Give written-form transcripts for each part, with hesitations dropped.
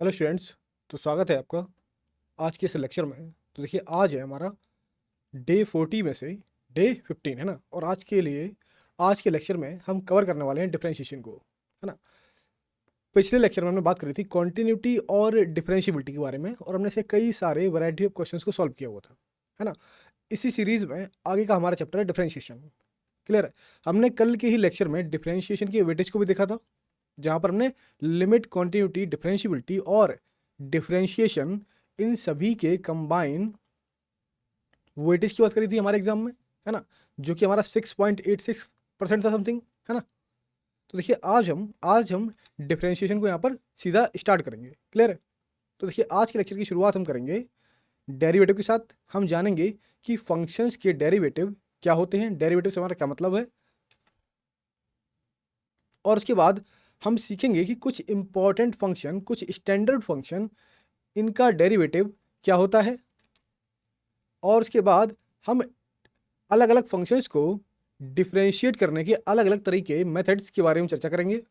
Hello students. तो स्वागत है आपका आज के इस लेक्चर में। तो देखिए, आज है हमारा डे 40 में से डे 15, है ना। और आज के लेक्चर में हम कवर करने वाले हैं डिफरेंशिएशन को, है ना। पिछले लेक्चर में हमने बात करी थी कॉन्टिन्यूटी और डिफरेंशिएबिलिटी के बारे में, और हमने से कई सारे वैरायटी ऑफ क्वेश्चंस को सॉल्व किया हुआ था, है ना। इसी सीरीज में आगे का हमारा चैप्टर है डिफरेंशिएशन। क्लियर है। हमने कल के ही लेक्चर में डिफरेंशिएशन की वेटेज को भी देखा था, जहाँ पर हमने लिमिट, कॉन्टिन्यूटी, डिफरेंशिएबिलिटी और डिफरेंशिएशन इन सभी के कंबाइन वेटेज की बात करी थी हमारे एग्जाम में, है ना, जो कि हमारा 6.86% था समथिंग, है ना। तो देखिए, आज हम डिफरेंशिएशन को यहाँ पर सीधा स्टार्ट करेंगे। क्लियर है। तो देखिए, आज के लेक्चर की शुरुआत हम करेंगे डेरिवेटिव के साथ। हम जानेंगे कि फंक्शंस के डेरिवेटिव क्या होते हैं, डेरिवेटिव से हमारा क्या मतलब है, और उसके बाद हम सीखेंगे कि कुछ इंपॉर्टेंट फंक्शन, कुछ स्टैंडर्ड फंक्शन, इनका डेरिवेटिव क्या होता है। और उसके बाद हम अलग अलग फंक्शंस को डिफरेंशिएट करने के अलग अलग तरीके, मेथड्स के बारे में चर्चा करेंगे।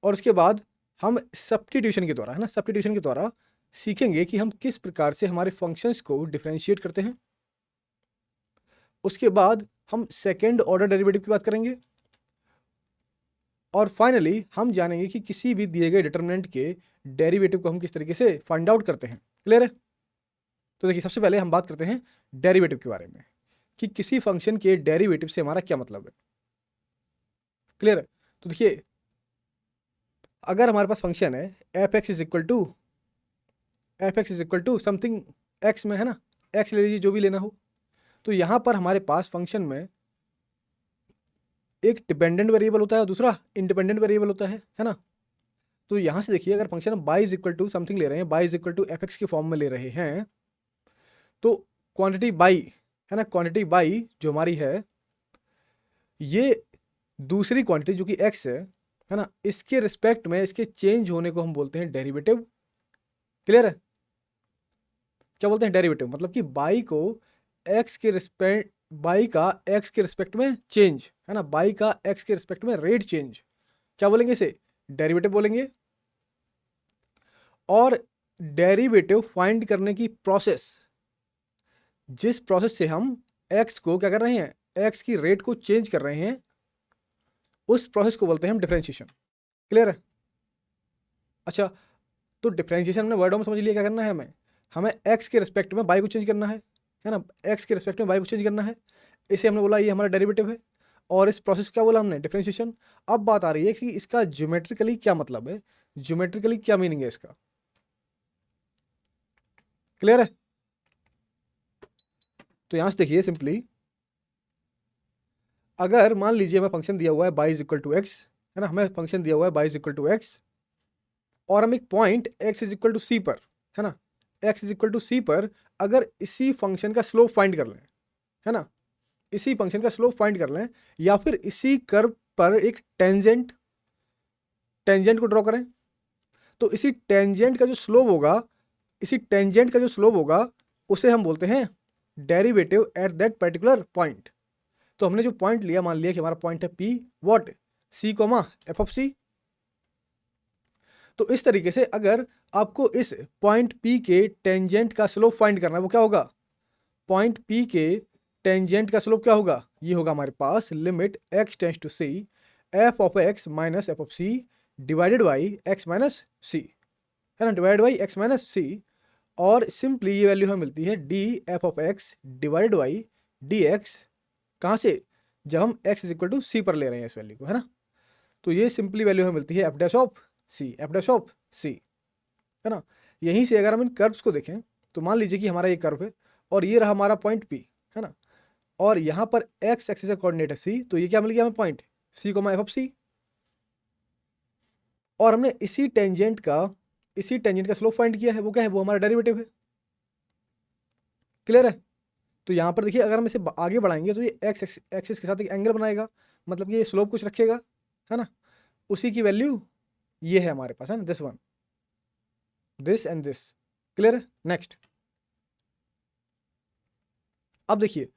और उसके बाद हम सब्स्टिट्यूशन के द्वारा, है ना, सब्स्टिट्यूशन के द्वारा सीखेंगे कि हम किस प्रकार से हमारे फंक्शंस को डिफरेंशिएट करते हैं। उसके बाद हम सेकेंड ऑर्डर डेरिवेटिव की बात करेंगे। और फाइनली हम जानेंगे कि किसी भी दिए गए डिटर्मिनेंट के डेरिवेटिव को हम किस तरीके से फाइंड आउट करते हैं। क्लियर है। तो देखिए, सबसे पहले हम बात करते हैं डेरिवेटिव के बारे में, कि किसी फंक्शन के डेरिवेटिव से हमारा क्या मतलब है। क्लियर है। तो देखिए, अगर हमारे पास फंक्शन है F X is equal to something X में, है ना, एक्स ले लीजिए, जो भी लेना हो। तो यहां पर हमारे पास फंक्शन में एक डिपेंडेंट वेरिएबल होता है और दूसरा इंडिपेंडेंट वेरिएबल होता है ना। तो यहां से देखिए, अगर function y is equal to something ले रहे हैं, y is equal to F x के फॉर्म में ले रहे हैं, तो क्वांटिटी बाई, है ना, क्वांटिटी बाई जो हमारी है, ये दूसरी क्वांटिटी जो कि एक्स है ना, इसके रिस्पेक्ट में इसके चेंज होने को हम बोलते हैं डेरिवेटिव। क्लियर है। क्या बोलते हैं? डेरिवेटिव। मतलब कि बाई को एक्स के रिस्पेक्ट, बाई का एक्स के रिस्पेक्ट में चेंज, है ना, बाई का एक्स के रिस्पेक्ट में रेट चेंज, क्या बोलेंगे इसे? डेरिवेटिव बोलेंगे। और डेरिवेटिव फाइंड करने की प्रोसेस, जिस प्रोसेस से हम एक्स को क्या कर रहे हैं, एक्स की रेट को चेंज कर रहे हैं, उस प्रोसेस को बोलते हैं हम डिफरेंशिएशन। क्लियर है। अच्छा, तो डिफरेंशिएशन में वर्डों में समझ लिया क्या करना है हमें। हमें एक्स के रिस्पेक्ट में बाई को चेंज करना है ना, एक्स के रिस्पेक्ट में बाई को चेंज करना है। इसे हमने बोला ये हमारा डेरिवेटिव है, और इस प्रोसेस को क्या बोला हमने? डिफरेंशिएशन। अब बात आ रही है कि इसका ज्योमेट्रिकली क्या मतलब है, ज्योमेट्रिकली क्या मीनिंग है इसका। क्लियर है। तो यहां से देखिए, सिंपली अगर मान लीजिए हमें फंक्शन दिया हुआ है y is equal to x, है ना, हमें फंक्शन दिया हुआ है y is equal to x, और हम एक point x is equal to c पर, है ना, x is equal to c पर अगर इसी फंक्शन का स्लोप फाइंड कर लें, है ना, इसी फंक्शन का स्लोप फाइंड कर लें, या फिर इसी कर्व पर एक टेंजेंट, टेंजेंट को ड्रॉ करें, तो इसी टेंजेंट का जो स्लोप होगा, इसी टेंजेंट का जो स्लोप होगा, उसे हम बोलते हैं derivative at that particular point. तो हमने जो पॉइंट लिया, मान लिया कि हमारा पॉइंट है P, what, c comma f of c. तो इस तरीके से अगर आपको इस पॉइंट पी के टेंजेंट का स्लोप फाइंड करना है, वो क्या होगा? पॉइंट पी के टेंजेंट का स्लोप क्या होगा? ये होगा हमारे पास limit x tends to c f of x minus f of c divided by x minus c, है ना, divided by x minus c. और सिंपली ये वैल्यू हमें मिलती है D F of x divided by D x. कहाँ से? जब हम x is equal to c पर ले रहे हैं इस वैल्यू को, है ना। तो ये सिंपली वैल्यू हमें मिलती है f dash of c, f dash of c, है ना। यहीं से अगर हम इन कर्व्स को देखें, तो मान लीजिए कि हमारा ये कर्व है और ये रहा हमारा पॉइंट पी, है ना, और यहाँ पर एक्स एक्सिस का कोऑर्डिनेट है सी, तो ये क्या मिल गया हमें? Point c comma f of c. और हमने इसी टेंजेंट का स्लोप फाइंड किया है, वो क्या है? वो हमारा डेरिवेटिव है। क्लियर है। तो यहाँ पर देखिए, अगर हम इसे आगे बढ़ाएंगे तो ये एक्स एक्सिस के साथ एक एंगल बनाएगा, मतलब कि ये स्लोप कुछ रखेगा, है ना। उसी की वैल्यू ये है हमारे पास, है ना, this one, this and this. Clear है। नेक्स्ट, अब देखिए,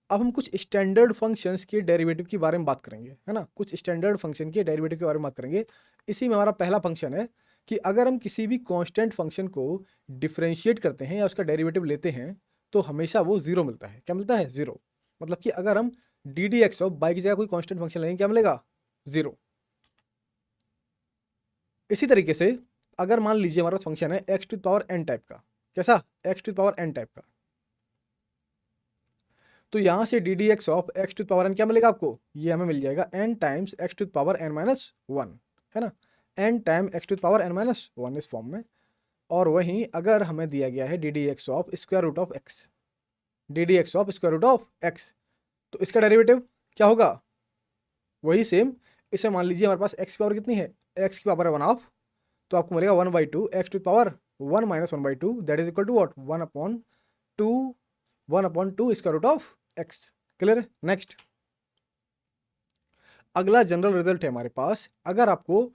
अब हम कुछ स्टैंडर्ड फंक्शंस के डेरिवेटिव के बारे में बात करेंगे, है ना, कुछ स्टैंडर्ड फंक्शन के डेरिवेटिव के बारे में बात करेंगे। इसी में हमारा पहला फंक्शन है कि अगर हम किसी भी कांस्टेंट फंक्शन को डिफरेंशिएट करते हैं या उसका डेरिवेटिव लेते हैं तो हमेशा वो जीरो मिलता है। क्या मिलता है? जीरो। मतलब कि अगर हम D D x of by की जगह कोई कांस्टेंट फंक्शन लेंगे, क्या मिलेगा? जीरो। इसी तरीके से अगर मान लीजिए हमारा फंक्शन है x to power n type का, कैसा? X to power n type का, तो यहां से d D x of x to power n क्या मिलेगा आपको? ये हमें मिल जाएगा n times x to power N minus one, है ना? N time x to power N minus one इस फॉर्म में। और वहीं अगर हमें दिया गया है d D x of square root of x, d D x of square root of x, तो इसका डेरिवेटिव क्या होगा? वही सेम। इसे मान लीजिए हमारे पास एक्स की पावर कितनी है? एक्स की पावर है वन हाफ, तो आपको मिलेगा one by two x to power one minus one by two, that is equal to what? One upon two square root of x. Clear है? नेक्स्ट, अगला जनरल रिजल्ट है हमारे पास। अगर आपको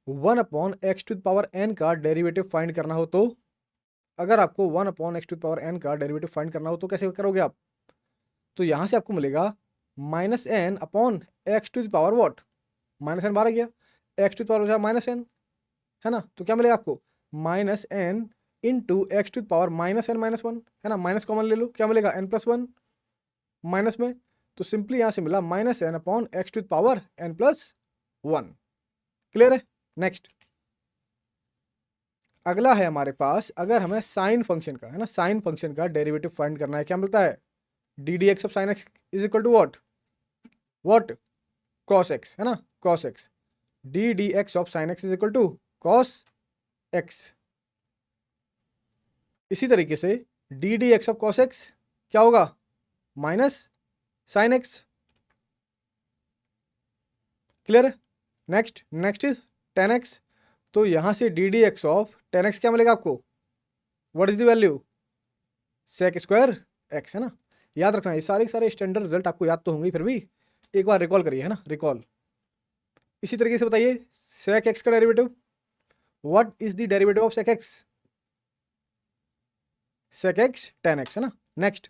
one upon x to power N का derivative find करना हो तो, अगर आपको one upon x to power N का डेरिवेटिव फाइंड करना हो तो कैसे करोगे आप? तो यहां से आपको मिलेगा minus n upon x to power what? Minus n बार आ गया, x to power minus n, है ना? तो क्या मिलेगा आपको? Minus n into x to power minus n minus one, है ना? माइनस कॉमन ले लो, क्या मिलेगा? एन प्लस वन माइनस में, तो सिंपली यहां से मिला minus n upon x to power n plus one. Clear है? नेक्स्ट, अगला है हमारे पास, अगर हमें साइन फंक्शन का, है ना, साइन फंक्शन का डेरिवेटिव फाइंड करना है, क्या मिलता है? D D x of sine x is equal to what? What? Cos x, है ना? Cos x. D D x of sine x is equal to cos x. इसी तरीके से d D x of cos x क्या होगा? Minus sine x. Clear है? Next, next is tan x. तो यहां से d D x of ten x क्या मिलेगा आपको? What is the value? Sec square x, है ना? याद रखना, ये सारे सारे स्टैंडर्ड रिजल्ट आपको याद तो होंगे, फिर भी एक बार रिकॉल करिए, है ना? रिकॉल। इसी तरीके से बताइए सेक एक्स का derivative, what is the derivative of sec x? Sec x tan x, है ना? नेक्स्ट,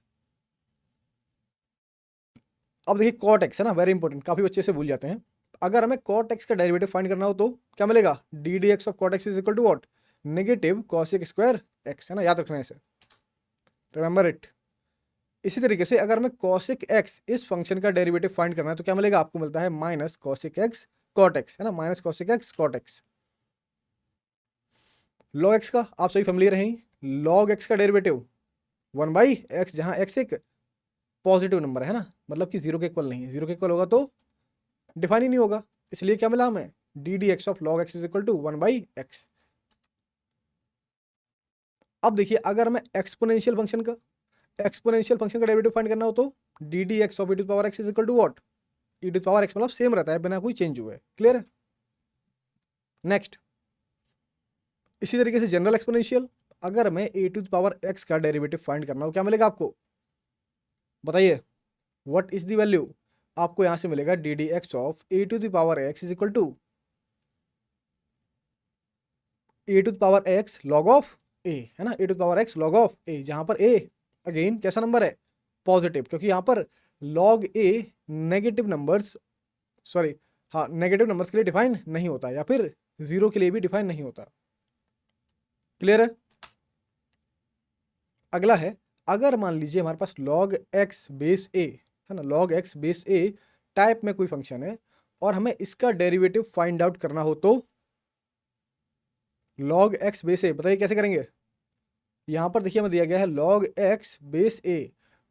अब देखिए कॉट एक्स, है ना? वेरी इंपॉर्टेंट, काफी बच्चे से भूल जाते हैं। अगर हमें कॉट एक्स का डेरिवेटिव फाइंड करना हो तो क्या मिलेगा? D D x of cot x is equal to what? Negative cosec square x, है ना? याद रखना है इसे, रिमेंबर इट। इसी तरीके से अगर हमें कॉसेक एक्स इस फंक्शन का डेरिवेटिव फाइंड करना है तो क्या मिलेगा? आपको मिलता है minus cosec x cot x, है ना? Minus cosec x cot x. Log x का आप सभी फैमिलियर हैं, लॉग एक्स का डेरिवेटिव वन बाई एक्स, जहां एक्स एक पॉजिटिव नंबर है ना, मतलब कि जीरो के इक्वल नहीं है। जीरो के इक्वल होगा तो डिफाइन ही नहीं होगा, इसलिए क्या मिला हमें? D D x of log x is equal to one by x. अब देखिए अगर हमें एक्सपोनेंशियल फंक्शन का डेरिवेटिव फाइंड करना हो तो d D x of e to power x is equal to what? E to power x मतलब same रहता है बिना कोई चेंज हुए। क्लियर है? नेक्स्ट, इसी तरीके से जनरल एक्सपोनेंशियल, अगर हमें ए टू पावर एक्स का डेरिवेटिव फाइंड करना हो क्या मिलेगा आपको? बताइए, व्हाट इज द वैल्यू? आपको यहां से मिलेगा D D x of a to power x is equal to a to power x log of a, है ना? A to power x log of a, जहां पर ए अगेन कैसा number है? पॉजिटिव, क्योंकि यहां पर log a negative numbers, sorry हाँ, नेगेटिव नंबर्स के लिए डिफाइन नहीं होता, या फिर जीरो के लिए भी डिफाइन नहीं होता। क्लियर है? अगला है, अगर मान लीजिए हमारे पास log x बेस a, है ना, log x base a type में कोई फंक्शन है और हमें इसका डेरिवेटिव फाइंड आउट करना हो तो log x बेस a, बताइए कैसे करेंगे? यहां पर देखिए हमें दिया गया है log x बेस a,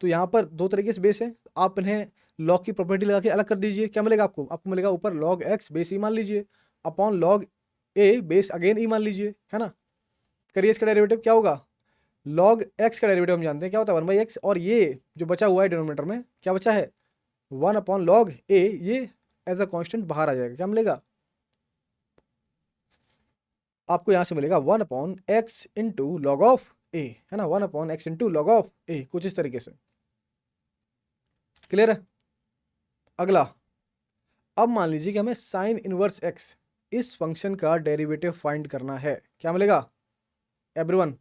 तो यहां पर दो तरीके से बेस है, आप इन्हें log की प्रॉपर्टी लगा के अलग कर दीजिए। क्या मिलेगा आपको? आपको मिलेगा ऊपर log x बेस e मान लीजिए upon log a base again e मान लीजिए, है ना? करिए इसका डेरिवेटिव, क्या होगा? log x का डेरिवेटिव हम जानते हैं क्या होता है? वन बाई एक्स, और ये जो बचा हुआ है डिनोमिनेटर में क्या बचा है? वन अपॉन log a, ये एज अ कांस्टेंट बाहर आ जाएगा। क्या मिलेगा आपको? यहां से मिलेगा one upon x into log of a, है ना? One upon x into log of a, कुछ इस तरीके से। क्लियर है? अगला, अब मान लीजिए कि हमें साइन इनवर्स एक्स इस फंक्शन का डेरिवेटिव फाइंड करना है। क्या मिलेगा everyone?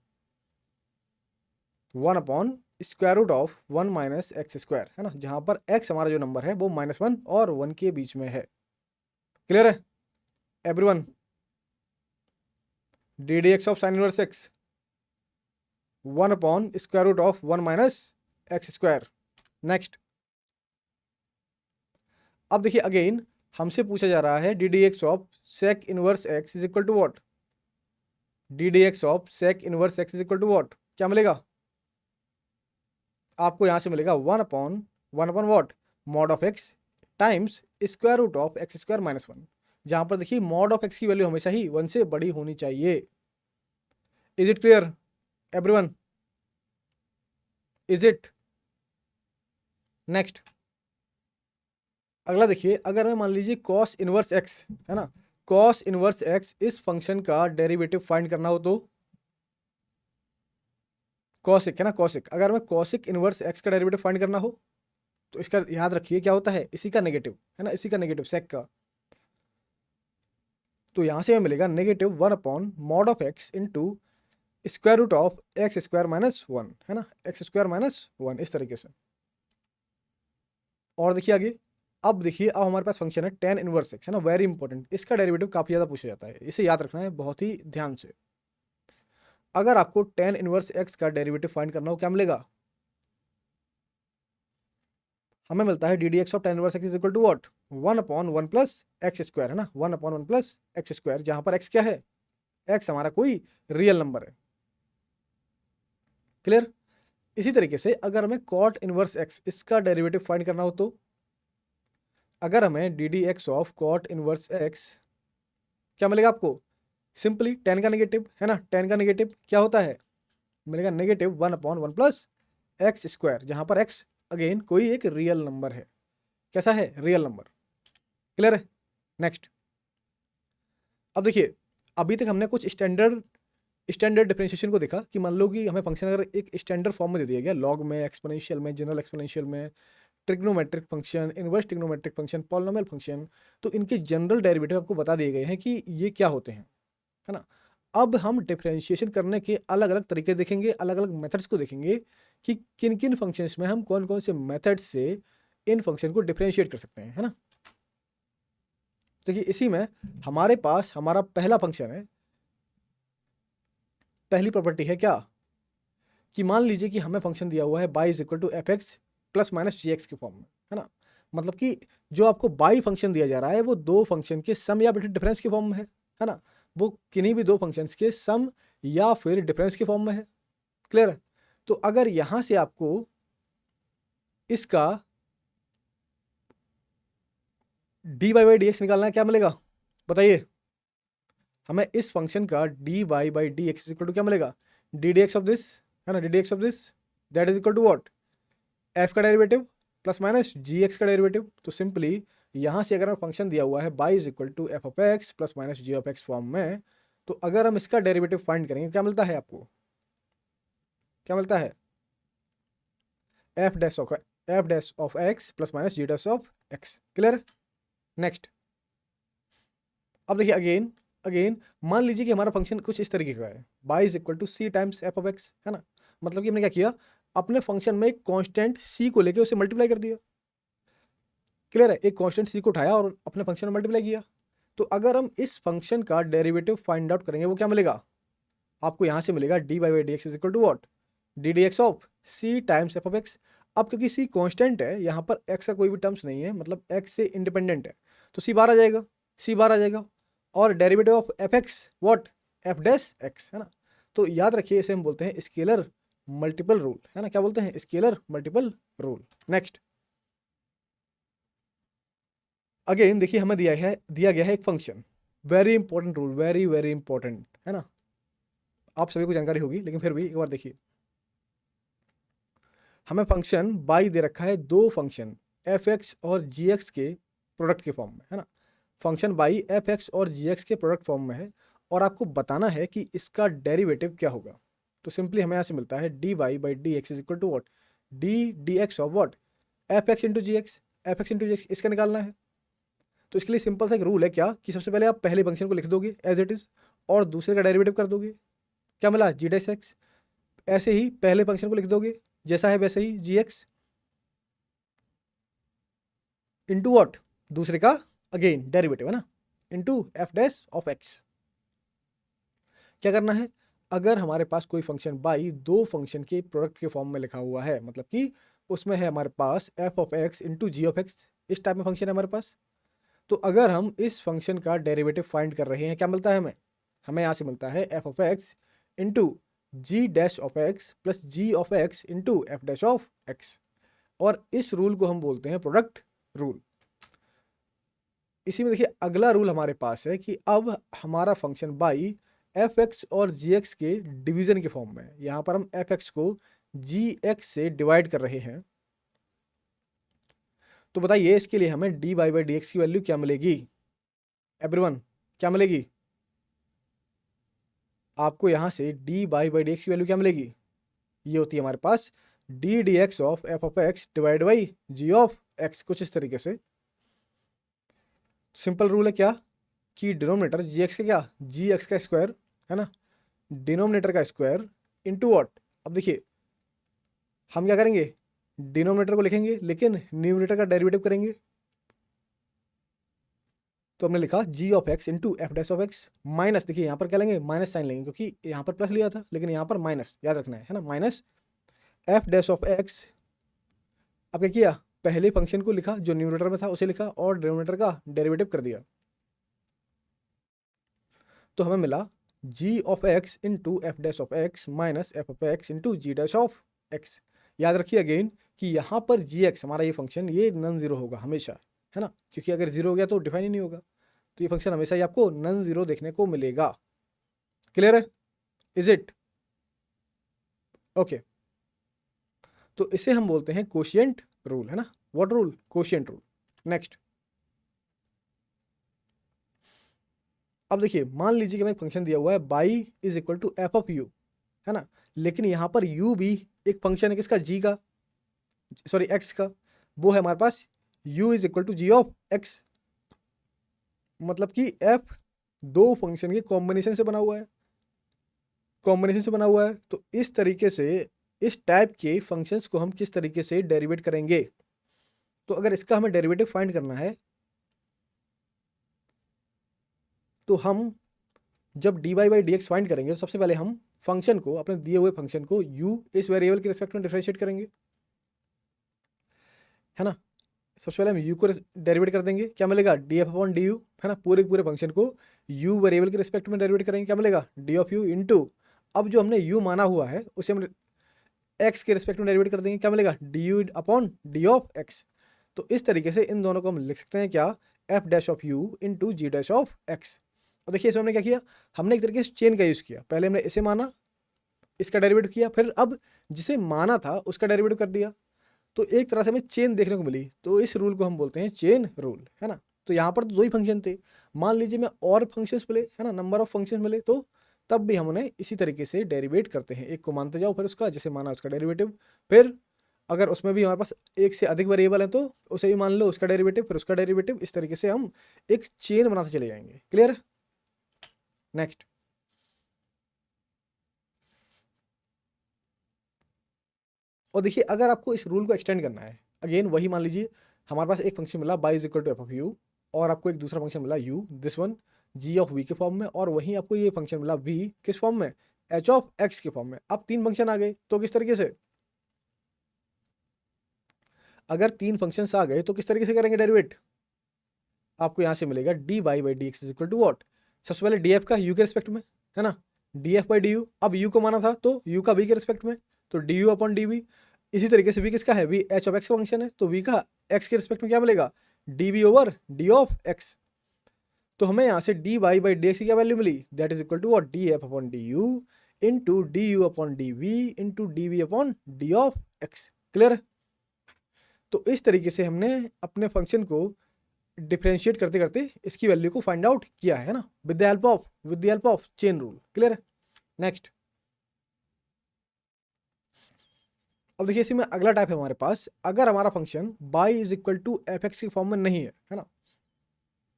One upon square root of one minus x square, है ना? जहां पर एक्स हमारा जो नंबर है वो माइनस वन और वन के बीच में है। क्लियर है everyone? D D x of sine inverse x 1 upon square root of 1 minus x square. Next, अब देखिए अगेन हमसे पूछा जा रहा है d D x of sec inverse x is equal to what, d D x of sec inverse x is equal to what, क्या मिलेगा आपको यहाँ से मिलेगा 1 upon what mod of x times square root of x square minus 1, जहाँ पर देखिए mod of x की वैल्यू हमेशा ही 1 से बड़ी होनी चाहिए। Is it clear everyone, is it? Next, अगला देखिए, अगर मैं मान लीजिए कॉस इनवर्स एक्स है ना, कॉस इनवर्स एक्स इस फंक्शन का डेरिवेटिव फाइंड करना हो तो कॉसिक है ना, कॉसिक, अगर मैं कॉसिक इनवर्स एक्स का डेरिवेटिव फाइंड करना हो तो इसका याद रखिए क्या होता है, इसी का नेगेटिव है ना, इसी का नेगेटिव सेक का। तो यहां से हमें मिलेगा negative 1 upon mod of x into square root of x square minus 1 है ना, एक्स स्क्वायर माइनस 1 इस तरीके से। और देखिए आगे, अब देखिए अब हमारे पास फंक्शन है टेन इनवर्स एक्स है ना, वेरी इंपॉर्टेंट, इसका डेरिवेटिव काफी ज्यादा पूछा जाता है, इसे याद रखना है बहुत ही ध्यान से। अगर आपको टेन इनवर्स एक्स का डेरिवेटिव फाइंड करना हो क्या मिलेगा, हमें मिलता है d D x of tan inverse x is equal to what 1 upon 1 plus x square है ना, 1 अपॉन 1 प्लस एक्स स्क्वायर, जहां पर एक्स क्या है, एक्स हमारा कोई रियल नंबर है। क्लियर? इसी तरीके से अगर हमें कॉट इनवर्स एक्स इसका डेरिवेटिव फाइंड करना हो तो अगर हमें d D x of cot inverse x क्या मिलेगा आपको, सिंपली टेन का नेगेटिव है ना, टेन का नेगेटिव क्या होता है, मिलेगा negative 1 upon 1 plus x square, जहां पर एक्स अगेन कोई एक रियल नंबर है। कैसा है, रियल नंबर। क्लियर है? नेक्स्ट, अब देखिए अभी तक हमने कुछ स्टैंडर्ड डिफरेंशिएशन को देखा कि मान लो कि हमें फंक्शन अगर एक स्टैंडर्ड फॉर्म में दे दिया गया, लॉग में, एक्सपोनेंशियल में, जनरल एक्सपोनेंशियल में, trigonometric function, inverse trigonometric function, polynomial function, तो इनके जनरल डेरिवेटिव आपको बता दिए गए हैं कि ये क्या होते हैं, है ना। अब हम डिफरेंशिएशन करने के अलग अलग तरीके देखेंगे, अलग अलग मेथड्स को देखेंगे कि किन किन फंक्शंस में हम कौन कौन से मेथड्स से इन फंक्शन को डिफरेंशिएट कर सकते हैं, है ना। देखिए इसी में हमारे पास हमारा पहला फंक्शन है, पहली प्रॉपर्टी है क्या कि मान लीजिए कि हमें फंक्शन दिया हुआ है y is equal to F x plus minus g x के फॉर्म में, है ना। मतलब कि जो आपको y फंक्शन दिया जा रहा है वो दो फंक्शन के सम या डिफरेंस के फॉर्म में है ना, वो किन्हीं भी दो फंक्शंस के सम या फिर डिफरेंस के फॉर्म में है। क्लियर है? तो अगर यहां से आपको इसका डी बाई डी एक्स निकालना है, क्या मिलेगा बताइए, हमें इस फंक्शन का d by D x equal to क्या मिलेगा, D D x of this है ना, D D x of this that is equal to what, f का derivative plus minus g x का डेरिवेटिव। तो सिंपली यहाँ से अगर हमें फंक्शन दिया हुआ है y is equal to F of x plus minus g of x form में, तो अगर हम इसका डेरिवेटिव फाइंड करेंगे क्या मिलता है आपको, क्या मिलता है, f dash of x plus minus g dash of x. Clear? Next, अब देखिए अगेन अगेन मान लीजिए कि हमारा फंक्शन कुछ इस तरीके का है, y is equal to c times f of x, है ना। मतलब कि हमने क्या किया, अपने फंक्शन में एक कांस्टेंट सी को लेके उसे मल्टीप्लाई कर दिया। क्लियर है? एक कांस्टेंट सी को उठाया और अपने फंक्शन में मल्टीप्लाई किया। तो अगर हम इस फंक्शन का डेरिवेटिव फाइंड आउट करेंगे वो क्या मिलेगा आपको, यहां से मिलेगा d by D x is equal to what, d D x of c times f of x. अब क्योंकि सी कांस्टेंट है, यहाँ पर एक्स का कोई भी टर्म्स नहीं है, मतलब एक्स से इंडिपेंडेंट है, तो सी बार आ जाएगा, सी बार आ जाएगा। और derivative of F x what, F dash x, है ना। तो याद रखिए इसे हम बोलते हैं स्केलर मल्टीपल रूल, है ना, क्या बोलते हैं, scalar multiple rule. Next, again देखिए हमें दिया गया है एक function, very important rule, very very important, है ना, आप सभी को जानकारी होगी लेकिन फिर भी एक बार देखिए, हमें फंक्शन बाई दे रखा है दो फंक्शन एफ एक्स और जी एक्स के प्रोडक्ट के फॉर्म में, है ना। फंक्शन बाई एफ एक्स और जी एक्स के प्रोडक्ट फॉर्म में है और आपको बताना है कि इसका डेरिवेटिव क्या होगा। तो सिंपली हमें यहाँ से मिलता है D by D x is equal to what, d x of what, f x into g x, f x into g x, इसका निकालना है। तो इसके लिए सिंपल सा एक रूल है क्या कि सबसे पहले आप पहले फंक्शन को लिख दोगे एज इट इज और दूसरे का डेरिवेटिव कर दोगे, क्या मिला, जी डैश एक्स। ऐसे ही पहले फंक्शन को लिख दोगे जैसा है वैसे ही जी एक्स इंटू वॉट, दूसरे का अगेन डेरिवेटिव, है ना, into f dash of x. क्या करना है, अगर हमारे पास कोई फंक्शन बाई दो फंक्शन के प्रोडक्ट के फॉर्म में लिखा हुआ है, मतलब कि उसमें है हमारे पास F of x into g of x, इस टाइप में फंक्शन है हमारे पास, तो अगर हम इस फंक्शन का डेरिवेटिव फाइंड कर रहे हैं, क्या मिलता है हमें, हमें यहाँ से मिलता है F of x into g dash of x plus g of x into f dash of x, और इस रूल को हम बोलते हैं प्रोडक्ट रूल। इसी में देखिए अगला रूल हमारे पास है कि अब हमारा फंक्शन बाई एफ एक्स और जी एक्स के डिवीजन के फॉर्म में है। यहाँ पर हम एफ एक्स को जी एक्स से डिवाइड कर रहे हैं, तो बताइए इसके लिए हमें d by by D x की वैल्यू क्या मिलेगी, एवरीवन क्या मिलेगी, आपको यहाँ से d by by D x की वैल्यू क्या मिलेगी, ये होती है हमारे पास d D x of f of x divide by g of x, कुछ इस तरीके से। सिंपल रूल है क्या कि डिनोमिनेटर जी एक्स का क्या, जी एक्स का स्क्वायर है ना, डिनोमिनेटर का स्क्वायर इंटू वॉट। अब देखिए हम क्या करेंगे, डिनोमिनेटर को लिखेंगे लेकिन न्यूमिनेटर का डेरिवेटिव करेंगे, तो हमने लिखा g of x into f dash of x minus, देखिए यहाँ पर क्या लेंगे, माइनस साइन लेंगे क्योंकि यहाँ पर प्लस लिया था लेकिन यहाँ पर माइनस, याद रखना है ना, minus F dash of x. अब क्या किया, पहले फंक्शन को लिखा जो न्यूमिनेटर में था उसे लिखा और डिनोमिनेटर का डेरिवेटिव कर दिया, तो हमें मिला g of x into f dash of x minus f of x into g dash of x. याद रखिए अगेन कि यहाँ पर जी एक्स हमारा ये फंक्शन ये नॉन जीरो होगा हमेशा, है ना, क्योंकि अगर जीरो हो गया तो डिफाइन ही नहीं होगा, तो ये फंक्शन हमेशा ही आपको नॉन जीरो देखने को मिलेगा। क्लियर है, इज इट ओके। तो इसे हम बोलते हैं कोशिएंट रूल, है ना, what rule, quotient rule. Next, अब देखिए मान लीजिए कि हमें एक फंक्शन दिया हुआ है y is equal to F of u, है ना, लेकिन यहाँ पर u भी एक फंक्शन है किसका, g का, सॉरी x का, वो है हमारे पास u is equal to g of x, मतलब कि f दो फंक्शन के कॉम्बिनेशन से बना हुआ है, कॉम्बिनेशन से बना हुआ है। तो इस तरीके से इस टाइप के फंक्शंस को हम किस तरीके से डेरिवेट करेंगे, तो अगर इसका हमें डेरिवेटिव फाइंड करना है तो हम जब d Y by D x find करेंगे तो सबसे पहले हम फंक्शन को, अपने दिए हुए फंक्शन को u इस वेरिएबल के रिस्पेक्ट में डिफरेंशिएट करेंगे, है ना। सबसे पहले हम u को डेरिवेट कर देंगे, क्या मिलेगा, D f upon d you, है ना, पूरे पूरे फंक्शन को u वेरिएबल के रिस्पेक्ट में डेरिवेट करेंगे, क्या मिलेगा, डी ऑफ यू इंटू, अब जो हमने u माना हुआ है उसे हम x के रिस्पेक्ट में डेरिवेट कर देंगे, क्या मिलेगा, D u upon d of x। तो इस तरीके से इन दोनों को हम लिख सकते हैं क्या, f dash of u into g dash of x. और देखिए इसमें हमने क्या किया, हमने एक तरीके से चेन का यूज़ किया, पहले हमने इसे माना, इसका डेरिवेटिव किया, फिर अब जिसे माना था उसका डेरिवेटिव कर दिया, तो एक तरह से हमें चेन देखने को मिली, तो इस रूल को हम बोलते हैं चेन रूल, है ना। तो यहाँ पर तो दो ही फंक्शन थे, मान लीजिए मैं और फंक्शंस मिले, है ना, नंबर ऑफ फंक्शंस मिले, तो तब भी हम उन्हें इसी तरीके से डेरिवेट करते हैं, एक को मानते जाओ फिर उसका जैसे माना उसका डेरिवेटिव, फिर अगर उसमें भी हमारे पास एक से अधिक वेरिएबल है तो उसे भी मान लो उसका डेरिवेटिव, फिर उसका डेरिवेटिव, इस तरीके से हम एक चेन बनाते चले जाएंगे। क्लियर है, नेक्स्ट, और देखिए अगर आपको इस रूल को एक्सटेंड करना है, अगेन वही मान लीजिए हमारे पास एक फंक्शन मिला y is equal to F of u, और आपको एक दूसरा फंक्शन मिला u, this one g of v के फॉर्म में, और वहीं आपको ये फंक्शन मिला v किस फॉर्म में, h ऑफ x के फॉर्म में। अब तीन फंक्शन आ गए तो किस तरीके से, अगर तीन फंक्शन आ गए तो किस तरीके से करेंगे डेरिवेट, आपको यहाँ से मिलेगा d by by D x is equal to what, सबसे पहले डी एफ का u के रिस्पेक्ट में, है ना, d f by d u, अब u को माना था तो u का v के रिस्पेक्ट में, तो d u upon d v. इसी तरीके से v किसका है, v h ऑफ x का फंक्शन है, तो v का x के रिस्पेक्ट में क्या मिलेगा, d v over d of x। तो हमें यहाँ से d Y by D x की क्या वैल्यू मिली, that is equal to what, d f upon d u into d u upon d v into d v upon d of x. Clear है, तो इस तरीके से हमने अपने फंक्शन को डिफरेंशिएट करते करते इसकी वैल्यू को फाइंड आउट किया है ना, with the help of chain rule. Clear है, नेक्स्ट, अब देखिए इसी में अगला टाइप है हमारे पास, अगर हमारा function y is equal to F x के फॉर्म में नहीं है ना,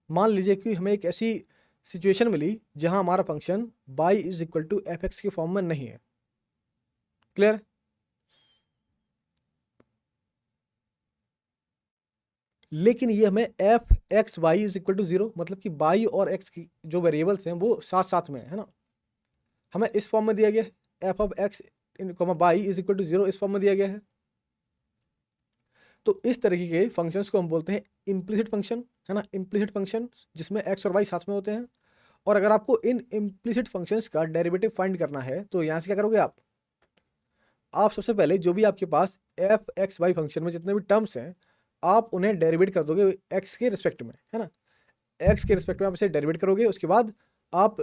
मान लीजिए कि हमें एक ऐसी सिचुएशन मिली जहां हमारा function y is equal to F x के फॉर्म में नहीं है। क्लियर, लेकिन ये हमें f x y is equal to zero, मतलब कि बाई और एक्स की जो वेरिएबल्स हैं वो साथ साथ में है ना, हमें इस फॉर्म में दिया गया है, F of x y is equal to 0 इस फॉर्म में दिया गया है। तो इस तरीके के फंक्शंस को हम बोलते हैं इम्प्लिसिट फंक्शन, है ना, इम्प्लिसिट फंक्शन जिसमें एक्स और वाई साथ में होते हैं। और अगर आपको इन इम्प्लिसिट फंक्शंस का डेरिवेटिव फाइंड करना है तो यहाँ से क्या करोगे आप सबसे पहले जो भी आपके पास एफ एक्स वाई फंक्शन में जितने भी टर्म्स हैं आप उन्हें डेरिवेट कर दोगे एक्स के रिस्पेक्ट में, है ना, एक्स के रिस्पेक्ट में आप इसे डेरिवेट करोगे। उसके बाद आप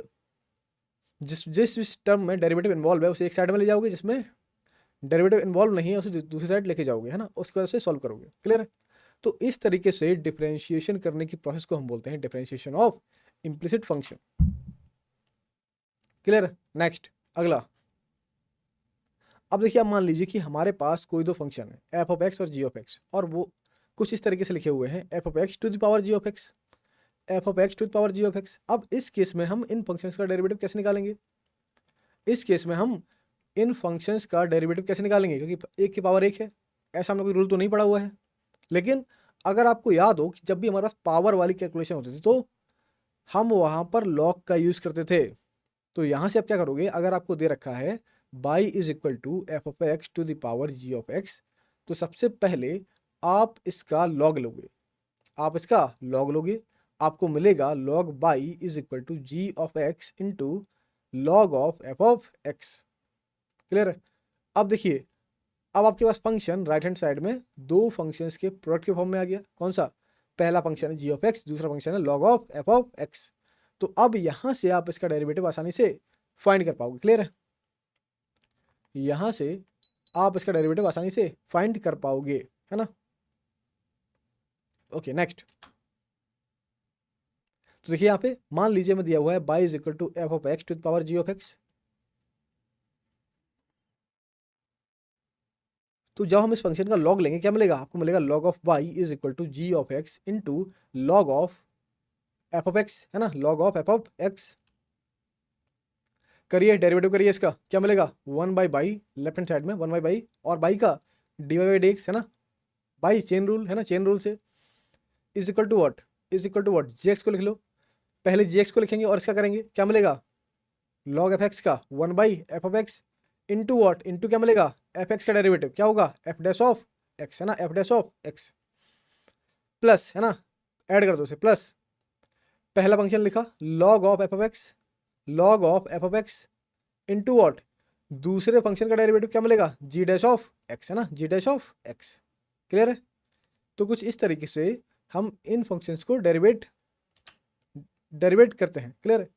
जिस जिस टर्म में डेरिवेटिव इन्वॉल्व है उसे एक साइड में ले जाओगे, जिसमें डेरिवेटिव इन्वॉल्व नहीं है उसे दूसरी साइड लेके जाओगे, है ना, उसके बाद से सॉल्व करोगे। क्लियर है? तो इस तरीके से डिफरेंशिएशन करने की प्रोसेस को हम बोलते हैं differentiation of implicit function. Clear है? नेक्स्ट अगला, अब देखिए, आप मान लीजिए कि हमारे पास कोई दो फंक्शन है एफ ऑफ एक्स और जी ऑफ एक्स, और वो कुछ इस तरीके से लिखे हुए हैं f of x to the power g of x, f of x to the power g of x. अब इस केस में हम इन फंक्शंस का डेरिवेटिव कैसे निकालेंगे? इस केस में हम इन फंक्शंस का डेरिवेटिव कैसे निकालेंगे, क्योंकि एक की पावर एक है, ऐसा हमने कोई रूल तो नहीं पढ़ा हुआ है। लेकिन अगर आपको याद हो कि जब भी हमारे पास पावर वाली कैलकुलेशन होती थी तो हम वहाँ पर लॉग का यूज़ करते थे। तो यहाँ से आप क्या करोगे, अगर आपको दे रखा है y is equal to F of x to the power g of x, तो सबसे पहले आप इसका लॉग लोगे, आप इसका लॉग लोगे, आपको मिलेगा log y is equal to g of x into log of f of x. Clear है? अब देखिए, अब आपके पास फंक्शन राइट हैंड साइड में दो फंक्शंस के प्रोडक्ट के फॉर्म में आ गया। कौन सा? पहला फंक्शन है जी ऑफ एक्स, दूसरा फंक्शन है log of f of x. तो अब यहाँ से आप इसका डेरिवेटिव आसानी से फाइंड कर पाओगे। क्लियर है? यहाँ से आप इसका डेरिवेटिव आसानी से फाइंड कर पाओगे, है ना। ओके नेक्स्ट, तो देखिए यहाँ पे मान लीजिए मैं दिया हुआ है y is equal to F of x to the power g of x. तो जब हम इस फंक्शन का लॉग लेंगे क्या मिलेगा? आपको मिलेगा log of y is equal to g of x into log of f of x, है ना, log of f of x. करिए डेरिवेटिव करिए, इसका क्या मिलेगा? One by left hand side में वन बाई और बाई का d Y by D x, है ना, बाई चेन रूल, है ना, चेन रूल से is equal to what, is equal to what, g x को लिख लो। पहले जी एक्स को लिखेंगे और इसका करेंगे, क्या मिलेगा? लॉग एफ एक्स का one by F of x into what, into क्या मिलेगा? एफ एक्स का डेरिवेटिव क्या होगा? एफ डैश ऑफ एक्स, है ना, F dash of x plus, है ना, ऐड कर दो उसे प्लस, पहला फंक्शन लिखा log of f of x, log of f of x into what, दूसरे फंक्शन का डेरिवेटिव क्या मिलेगा? जी डैश ऑफ एक्स, है ना, जी डैश ऑफ एक्स। क्लियर है? तो कुछ इस तरीके से हम इन फंक्शंस को डेरिवेट करते हैं। क्लियर है?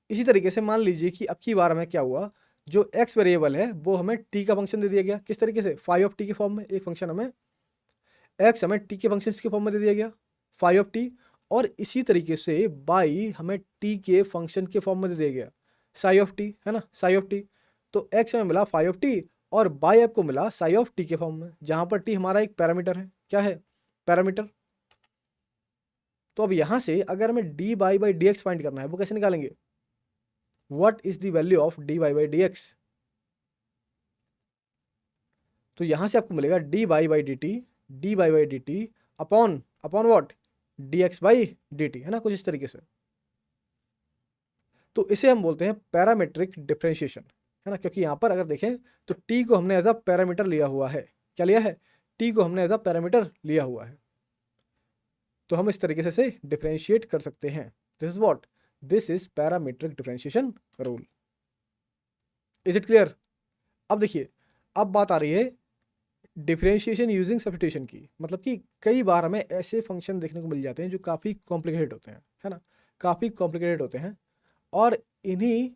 इसी तरीके से मान लीजिए कि अब की बार हमें क्या हुआ, जो एक्स वेरिएबल है वो हमें टी का फंक्शन दे दिया गया। किस तरीके से? फाई ऑफ टी के फॉर्म में। एक फंक्शन हमें एक्स हमें टी के फंक्शन के फॉर्म में दे दिया गया, फाई ऑफ टी। और इसी तरीके से बाई हमें टी के फंक्शन के फॉर्म में दे दिया गया, साई ऑफ टी, है ना, साई ऑफ टी। तो एक्स हमें मिला फाई ऑफ टी और बाई आपको मिला साई ऑफ टी के फॉर्म में, जहां पर टी हमारा एक पैरामीटर है। क्या है? पैरामीटर। तो अब यहां से अगर हमें d by by D x find करना है वो कैसे निकालेंगे? What is the value of D by by D X? तो यहां से आपको मिलेगा d by by D T, D by by D T upon upon what, d x by D T, है ना, कुछ इस तरीके से। तो इसे हम बोलते हैं पैरामीट्रिक डिफरेंशिएशन, है ना, क्योंकि यहां पर अगर देखें तो टी को हमने एज अ पैरामीटर लिया हुआ है। क्या लिया है? टी को हमने एज अ पैरामीटर लिया हुआ है। तो हम इस तरीके से डिफरेंशिएट कर सकते हैं। This is what, this is parametric differentiation rule. Is it clear? अब देखिए, अब बात आ रही है डिफरेंशिएशन यूजिंग सब्स्टिट्यूशन की। मतलब कि कई बार हमें ऐसे फंक्शन देखने को मिल जाते हैं जो काफ़ी कॉम्प्लिकेटेड होते हैं, है ना, काफ़ी कॉम्प्लिकेटेड होते हैं, और इन्हीं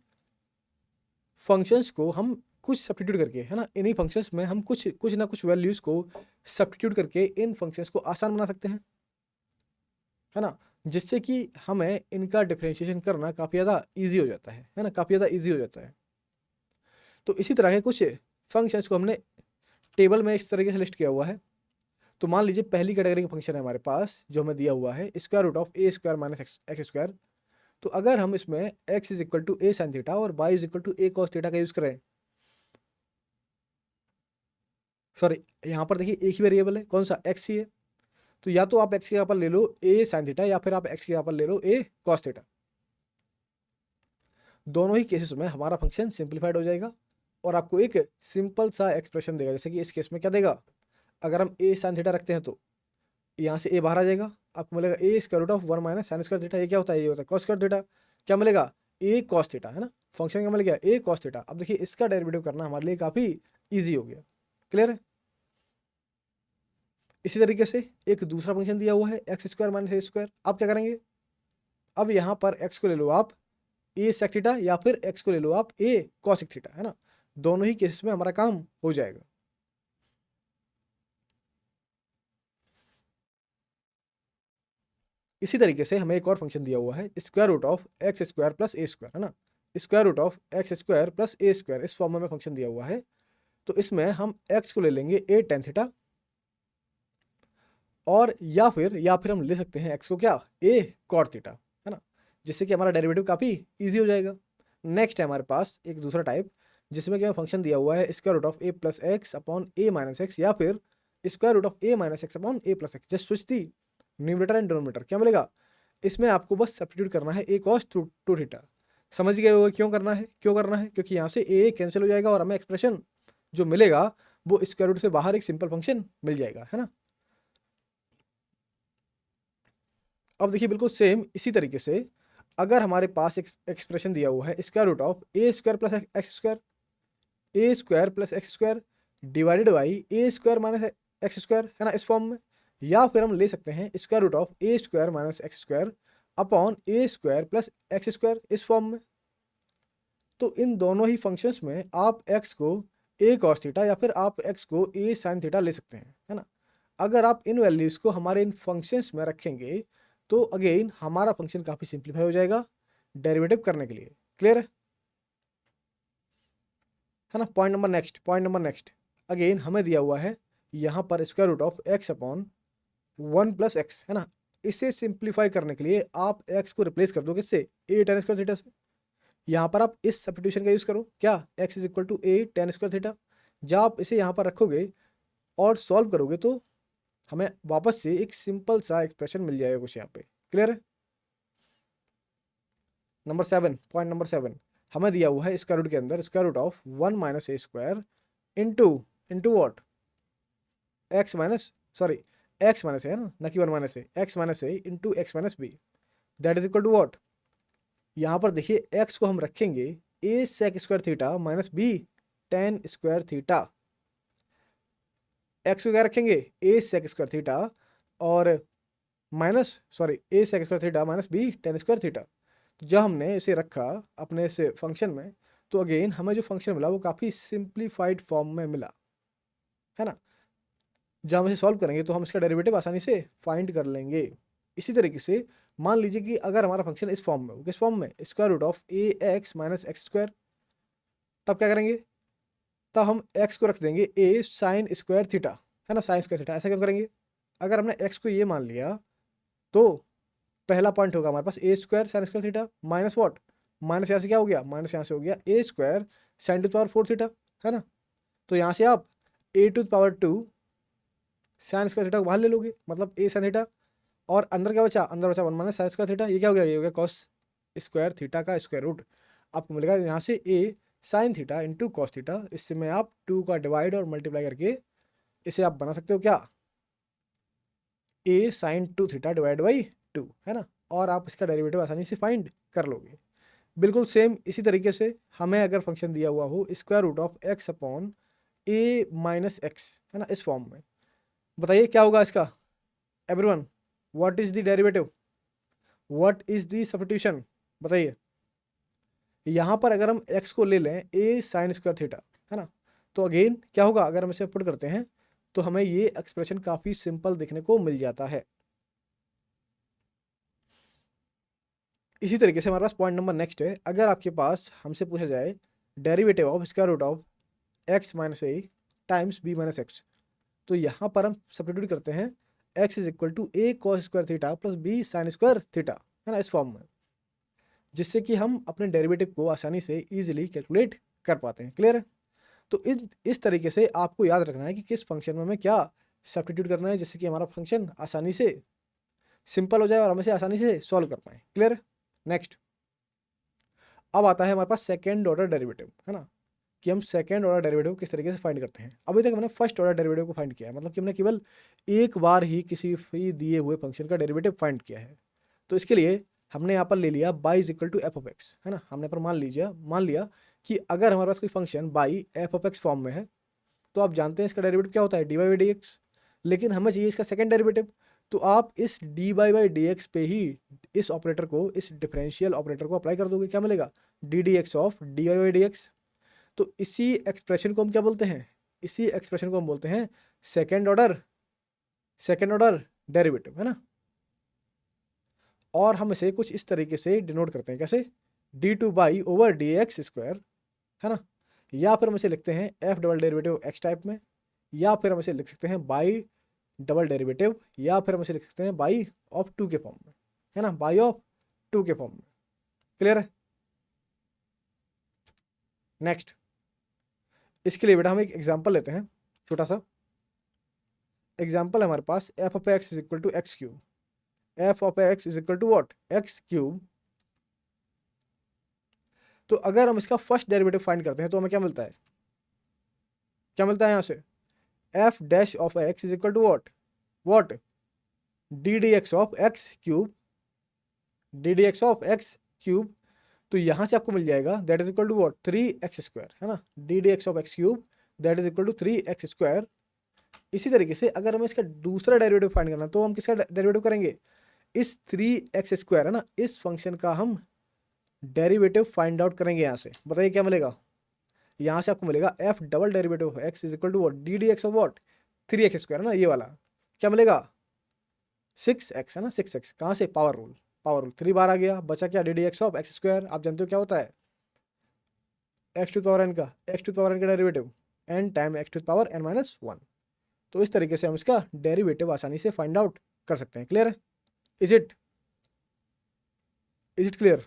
फंक्शंस को हम कुछ सब्स्टिट्यूट करके, है ना, इन्हीं फंक्शंस में हम कुछ ना कुछ वैल्यूज़ को सब्स्टिट्यूट करके इन फंक्शंस को आसान बना सकते हैं, है ना, जिससे कि हमें इनका डिफरेंशिएशन करना काफ़ी ज़्यादा ईजी हो जाता है ना, काफ़ी ज़्यादा ईजी हो जाता है। तो इसी तरह के कुछ फंक्शंस को हमने टेबल में इस तरीके से लिस्ट किया हुआ है। तो मान लीजिए पहली कैटेगरी का फंक्शन है हमारे पास जो हमें दिया हुआ है square root of a square minus x square. तो अगर हम इसमें x is equal to a sine theta और y is equal to a cos theta का यूज़ करें, सॉरी यहाँ पर देखिए एक ही वेरिएबल है, कौन सा? x ही है। तो या तो आप x के यहाँ पर ले लो ए साइन थीटा या फिर आप x के यहाँ पर ले लो ए कॉस थीटा। दोनों ही केसेस में हमारा फंक्शन सिंप्लीफाइड हो जाएगा और आपको एक सिंपल सा एक्सप्रेशन देगा। जैसे कि इस केस में क्या देगा, अगर हम ए साइन थीटा रखते हैं तो यहाँ से ए बाहर आ जाएगा, आपको मिलेगा a square root of 1 minus sine square theta. ये क्या होता है, ये होता है कॉस स्क्वायर थीटा। क्या मिलेगा, ए कॉस थीटा, है ना, फंक्शन क्या मिल गया, ए कॉस थीटा। अब देखिए इसका डेरिवेटिव करना हमारे लिए काफ़ी ईजी हो गया। क्लियर है। इसी तरीके से एक दूसरा फंक्शन दिया हुआ है x square minus A square. आप क्या करेंगे, अब यहाँ पर एक्स को ले लो आप ए सेक थीटा या फिर एक्स को ले लो आप ए कॉसिक थीटा, है ना, दोनों ही केसेस में हमारा काम हो जाएगा। इसी तरीके से हमें एक और फंक्शन दिया हुआ है square root of x square plus a square, है ना, square root of x square plus a square, इस फॉर्म में फंक्शन दिया हुआ है। तो इसमें हम एक्स को ले लेंगे ए टेन थीटा और या फिर हम ले सकते हैं एक्स को क्या, ए कॉट थीटा, है ना, जिससे कि हमारा डेरिवेटिव काफ़ी ईजी हो जाएगा। नेक्स्ट है हमारे पास एक दूसरा टाइप जिसमें क्या फंक्शन दिया हुआ है square root of a plus x upon a minus x या फिर square root of a minus x upon a plus x. Just switch the numerator and denominator. क्या मिलेगा, इसमें आपको बस सब्स्टिट्यूट करना है ए कॉस टू थीटा। समझ गए हो क्यों करना है, क्योंकि यहाँ से ए कैंसिल हो जाएगा और हमें एक्सप्रेशन जो मिलेगा वो स्क्वायर रूट से बाहर एक सिंपल फंक्शन मिल जाएगा, है ना। अब देखिए बिल्कुल सेम इसी तरीके से अगर हमारे पास एक एक्सप्रेशन दिया हुआ है square root of a square plus x square, a square plus x square divided by a square minus x square, है ना, इस फॉर्म में, या फिर हम ले सकते हैं square root of a square minus x square upon a square plus x square, इस फॉर्म में। तो इन दोनों ही फंक्शंस में आप एक्स को ए कॉस थीटा या फिर आप एक्स को ए साइन थीटा ले सकते हैं, है ना। अगर आप इन वैल्यूज़ को हमारे इन फंक्शंस में रखेंगे तो अगेन हमारा फंक्शन काफ़ी सिंप्लीफाई हो जाएगा डेरिवेटिव करने के लिए। क्लियर है ना। पॉइंट नंबर नेक्स्ट अगेन हमें दिया हुआ है यहाँ पर square root of x upon 1 plus x, है ना। इसे सिंप्लीफाई करने के लिए आप एक्स को रिप्लेस कर दो किससे, ए टेन स्क्वायर थीटा से। यहाँ पर आप इस सब्स्टिट्यूशन का यूज़ करो, क्या, x is equal to a tan square theta. जब आप इसे यहाँ पर रखोगे और सॉल्व करोगे तो हमें वापस से एक सिंपल सा एक्सप्रेशन मिल जाएगा कुछ यहाँ पे। क्लियर है। पॉइंट नंबर 7 हमें दिया हुआ है स्क्वायर रूट के अंदर square root of 1 minus A square into into what, X minus A, है ना कि 1 minus A, x minus A into X minus B, that is equal to what. यहाँ पर देखिए एक्स को हम रखेंगे A sec square theta minus B tan square theta. X को क्या रखेंगे, ए सेक स्क्वायर थीटा और A sec square theta minus B tan square theta. तो जब हमने इसे रखा अपने इसे फंक्शन में तो अगेन हमें जो फंक्शन मिला वो काफ़ी सिंप्लीफाइड फॉर्म में मिला, है ना। जब हम इसे सॉल्व करेंगे तो हम इसका डेरिवेटिव आसानी से फाइंड कर लेंगे। इसी तरीके से मान लीजिए कि अगर हमारा फंक्शन इस फॉर्म में हो, किस फॉर्म में, square root of a x minus x square, तब क्या करेंगे, तब हम एक्स को रख देंगे ए साइन स्क्वायर थीटा, है ना, साइन स्क्वायर थीटा। ऐसा क्यों करेंगे, अगर हमने एक्स को ये मान लिया तो पहला पॉइंट होगा हमारे पास A square sine square theta minus what, minus यहाँ से क्या हो गया, माइनस यहाँ से हो गया A square sine to power 4 theta, है ना। तो यहाँ से आप A to power 2 sine square theta को बाहर ले लोगे, मतलब ए साइन थीटा, और अंदर क्या बचा, अंदर बचा 1 माइनस साइन स्क्वायर थीटा। ये क्या हो गया, ये हो गया कॉस स्क्वायर थीटा का स्क्वायर रूट। आपको मिलेगा यहाँ से A sine theta into cos theta. इससे में आप 2 का डिवाइड और मल्टीप्लाई करके इसे आप बना सकते हो क्या, ए साइन 2 थीटा डिवाइड बाई 2, है ना, और आप इसका डेरिवेटिव आसानी से फाइंड कर लोगे। बिल्कुल सेम इसी तरीके से हमें अगर फंक्शन दिया हुआ हो square root of x upon a minus x, है ना, इस फॉर्म में, बताइए क्या होगा इसका, everyone what is the derivative, what is the substitution, बताइए। यहाँ पर अगर हम x को ले लें ए साइन स्क्वायर थीटा, है ना, तो अगेन क्या होगा, अगर हम इसे पुट करते हैं तो हमें ये एक्सप्रेशन काफ़ी सिंपल देखने को मिल जाता है। इसी तरीके से हमारे पास पॉइंट नंबर नेक्स्ट है, अगर आपके पास हमसे पूछा जाए derivative of square root of x minus a times b minus x, तो यहाँ पर हम सब्स्टिट्यूट करते हैं x is equal to a cos square theta plus b sine square theta, है ना, इस फॉर्म में, जिससे कि हम अपने डेरिवेटिव को आसानी से इजीली कैलकुलेट कर पाते हैं। क्लियर है। तो इस तरीके से आपको याद रखना है कि किस फंक्शन में हमें क्या सब्स्टिट्यूट करना है, जिससे कि हमारा फंक्शन आसानी से सिंपल हो जाए और हम इसे आसानी से सॉल्व कर पाएँ। क्लियर है। नेक्स्ट अब आता है हमारे पास सेकेंड ऑर्डर डेरिवेटिव, है ना, कि हम सेकेंड ऑर्डर डेरिवेटिव किस तरीके से फाइंड करते हैं। अभी तक हमने फर्स्ट ऑर्डर डेरिवेटिव को फाइंड किया है, मतलब कि हमने केवल एक बार ही किसी भी दिए हुए फंक्शन का डेरिवेटिव फाइंड किया है। तो इसके लिए हमने यहाँ पर ले लिया by is equal to F of x, है ना, हमने पर मान लिया कि अगर हमारे पास कोई function by F of x form में है तो आप जानते हैं इसका डेरिवेटिव क्या होता है, D Y by D X, लेकिन हमें चाहिए इसका सेकेंड डेरिवेटिव। तो आप इस D Y by D X पे ही इस ऑपरेटर को, इस डिफरेंशियल ऑपरेटर को अप्लाई कर दोगे, क्या मिलेगा, D D x of D Y by D X. तो इसी एक्सप्रेशन को हम क्या बोलते हैं, इसी एक्सप्रेशन को हम बोलते हैं सेकेंड ऑर्डर डेरिवेटिव, है ना। और हम इसे कुछ इस तरीके से डिनोट करते हैं, कैसे, D two by over D x square, है ना, या फिर हम इसे लिखते हैं F double derivative x type में, या फिर हम इसे लिख सकते हैं बाई डबल डेरिवेटिव, या फिर हम इसे लिख सकते हैं बाई ऑफ टू के फॉर्म में, है ना, बाई ऑफ टू के फॉर्म में। क्लियर है। नेक्स्ट, इसके लिए बेटा हम एक एग्जांपल लेते हैं, छोटा सा एग्जांपल है हमारे पास, F of X is equal to X cube, F of X is equal to what, X cube. तो अगर हम इसका फर्स्ट डेरिवेटिव फाइंड करते हैं तो हमें क्या मिलता है, क्या मिलता है यहाँ से, F dash of X is equal to what D D x of X cube, D D x of X cube. तो यहाँ से आपको मिल जाएगा that is equal to what, 3x square, है ना, D D x of X cube that is equal to 3x square. इसी तरीके से अगर हमें इसका दूसरा डेरिवेटिव फाइंड करना तो हम किसका डेरिवेटिव करेंगे, इस 3x स्क्वायर, है ना, इस फंक्शन का हम डेरिवेटिव फाइंड आउट करेंगे। यहाँ से बताइए क्या मिलेगा, यहाँ से आपको मिलेगा F double derivative of X is equal to what, D D x of what 3x square, है ना, ये वाला क्या मिलेगा 6x, है ना, 6x, कहाँ से, पावर रूल 3 बार आ गया, बचा क्या, D D x of x square. आप जानते हो क्या होता है, एक्स टू पावर एन का derivative N time x to power N minus 1। तो इस तरीके से हम इसका डेरिवेटिव आसानी से फाइंड आउट कर सकते हैं। क्लियर है, इज इट क्लियर।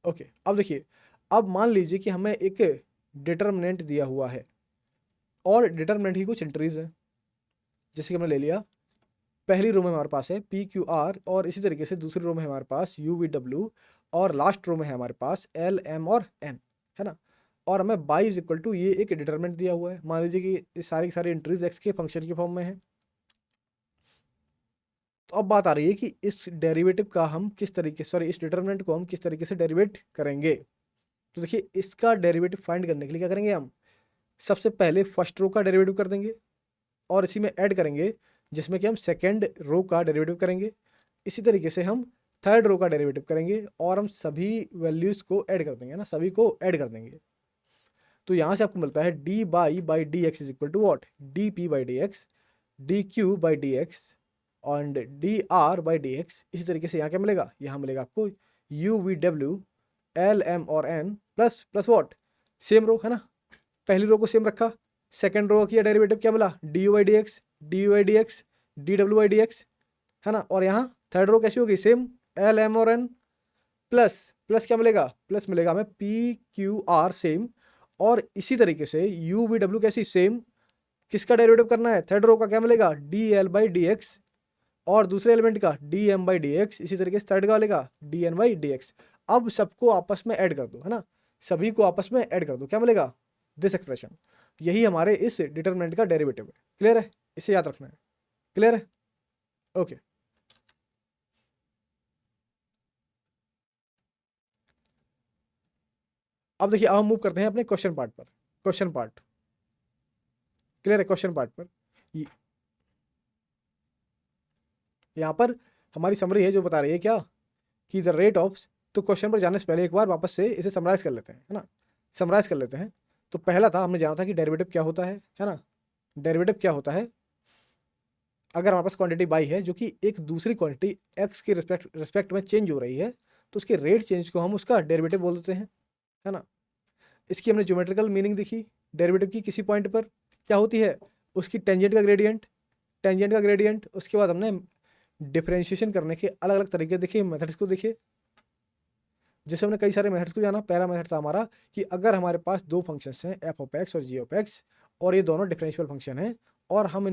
ओके, अब देखिए, अब मान लीजिए कि हमें एक डिटर्मिनेंट दिया हुआ है और डिटर्मिनेंट की कुछ एंट्रीज है, जैसे कि हमने ले लिया पहली रो में हमारे पास है पी क्यू आर, और इसी तरीके से दूसरी रो में हमारे पास यू वी डब्ल्यू, और लास्ट रो में है हमारे पास एल एम और एन, है ना। और हमें बाई इज इक्वल टू ये एक डिटरमिनेंट दिया हुआ है, मान लीजिए कि ये सारी की सारी एंट्रीज एक्स के फंक्शन के फॉर्म में है। तो अब बात आ रही है कि इस डेरिवेटिव का हम किस तरीके, सॉरी, इस डिटरमिनेंट को हम किस तरीके से डेरिवेट करेंगे। तो देखिए, इसका डेरिवेटिव फाइंड करने के लिए क्या करेंगे हम, सबसे पहले फर्स्ट रो का डेरिवेटिव कर देंगे और इसी में ऐड करेंगे, जिसमें कि हम सेकेंड रो का डेरिवेटिव करेंगे। इसी तरीके से हम थर्ड रो का डेरिवेटिव करेंगे और हम सभी वैल्यूज़ को ऐड कर देंगे ना, सभी को ऐड कर देंगे। तो यहाँ से आपको मिलता है D by D x is equal to what, D P by D X, D Q by D X and D R by D X. इसी तरीके से यहाँ क्या मिलेगा, यहाँ मिलेगा आपको U V W L M और N plus plus what, same row, है ना, पहली रो को सेम रखा, सेकेंड रो किया डेरिवेटिव क्या मिला, D you by D X, D you by D X, D W by D x, है ना। और यहाँ थर्ड रो कैसी होगी, सेम एल एम और एन प्लस प्लस क्या मिलेगा, प्लस मिलेगा हमें पी क्यू आर सेम, और इसी तरीके से यू वी डब्ल्यू कैसी, सेम, किसका डेरिवेटिव करना है, थर्ड रो का क्या मिलेगा, D L by D X, और दूसरे एलिमेंट का D M by D X, इसी तरीके से थर्ड का मिलेगा D N by D X. अब सबको आपस में ऐड कर दो, है ना, सभी को आपस में ऐड कर दो, क्या मिलेगा, दिस एक्सप्रेशन। यही हमारे इस डिटरमिनेंट का डेरिवेटिव है। क्लियर है, इसे याद रखना है। क्लियर है, ओके। अब देखिए, अब हम मूव करते हैं अपने क्वेश्चन पार्ट पर। क्वेश्चन पार्ट क्लियर है, क्वेश्चन पार्ट पर यहाँ पर हमारी समरी है जो बता रही है क्या, कि द रेट ऑफ, तो क्वेश्चन पर जाने से पहले एक बार वापस से इसे समराइज कर लेते हैं, है ना, समराइज कर लेते हैं। तो पहला था, हमने जाना था कि डेरिवेटिव क्या होता है ना, डेरिवेटिव क्या होता है, अगर हमारे पास क्वांटिटी बाई है जो कि एक दूसरी क्वांटिटी एक्स के रिस्पेक्ट में चेंज हो रही है, तो उसके रेट चेंज को हम उसका डेरिवेटिव बोल देते हैं, है ना। इसकी हमने ज्योमेट्रिकल मीनिंग देखी डेरिवेटिव की, किसी पॉइंट पर क्या होती है, उसकी टेंजेंट का ग्रेडियंट, उसके बाद हमने डिफरेंशिएशन करने के अलग अलग तरीके देखे, मेथड्स को देखे, जैसे हमने कई सारे मेथड्स को जाना। पहला मेथड था हमारा कि अगर हमारे पास दो फंक्शंस हैं एफ ऑफ एक्स और जी ऑफ एक्स, और ये दोनों डिफरेंशियल फंक्शन हैं, और हम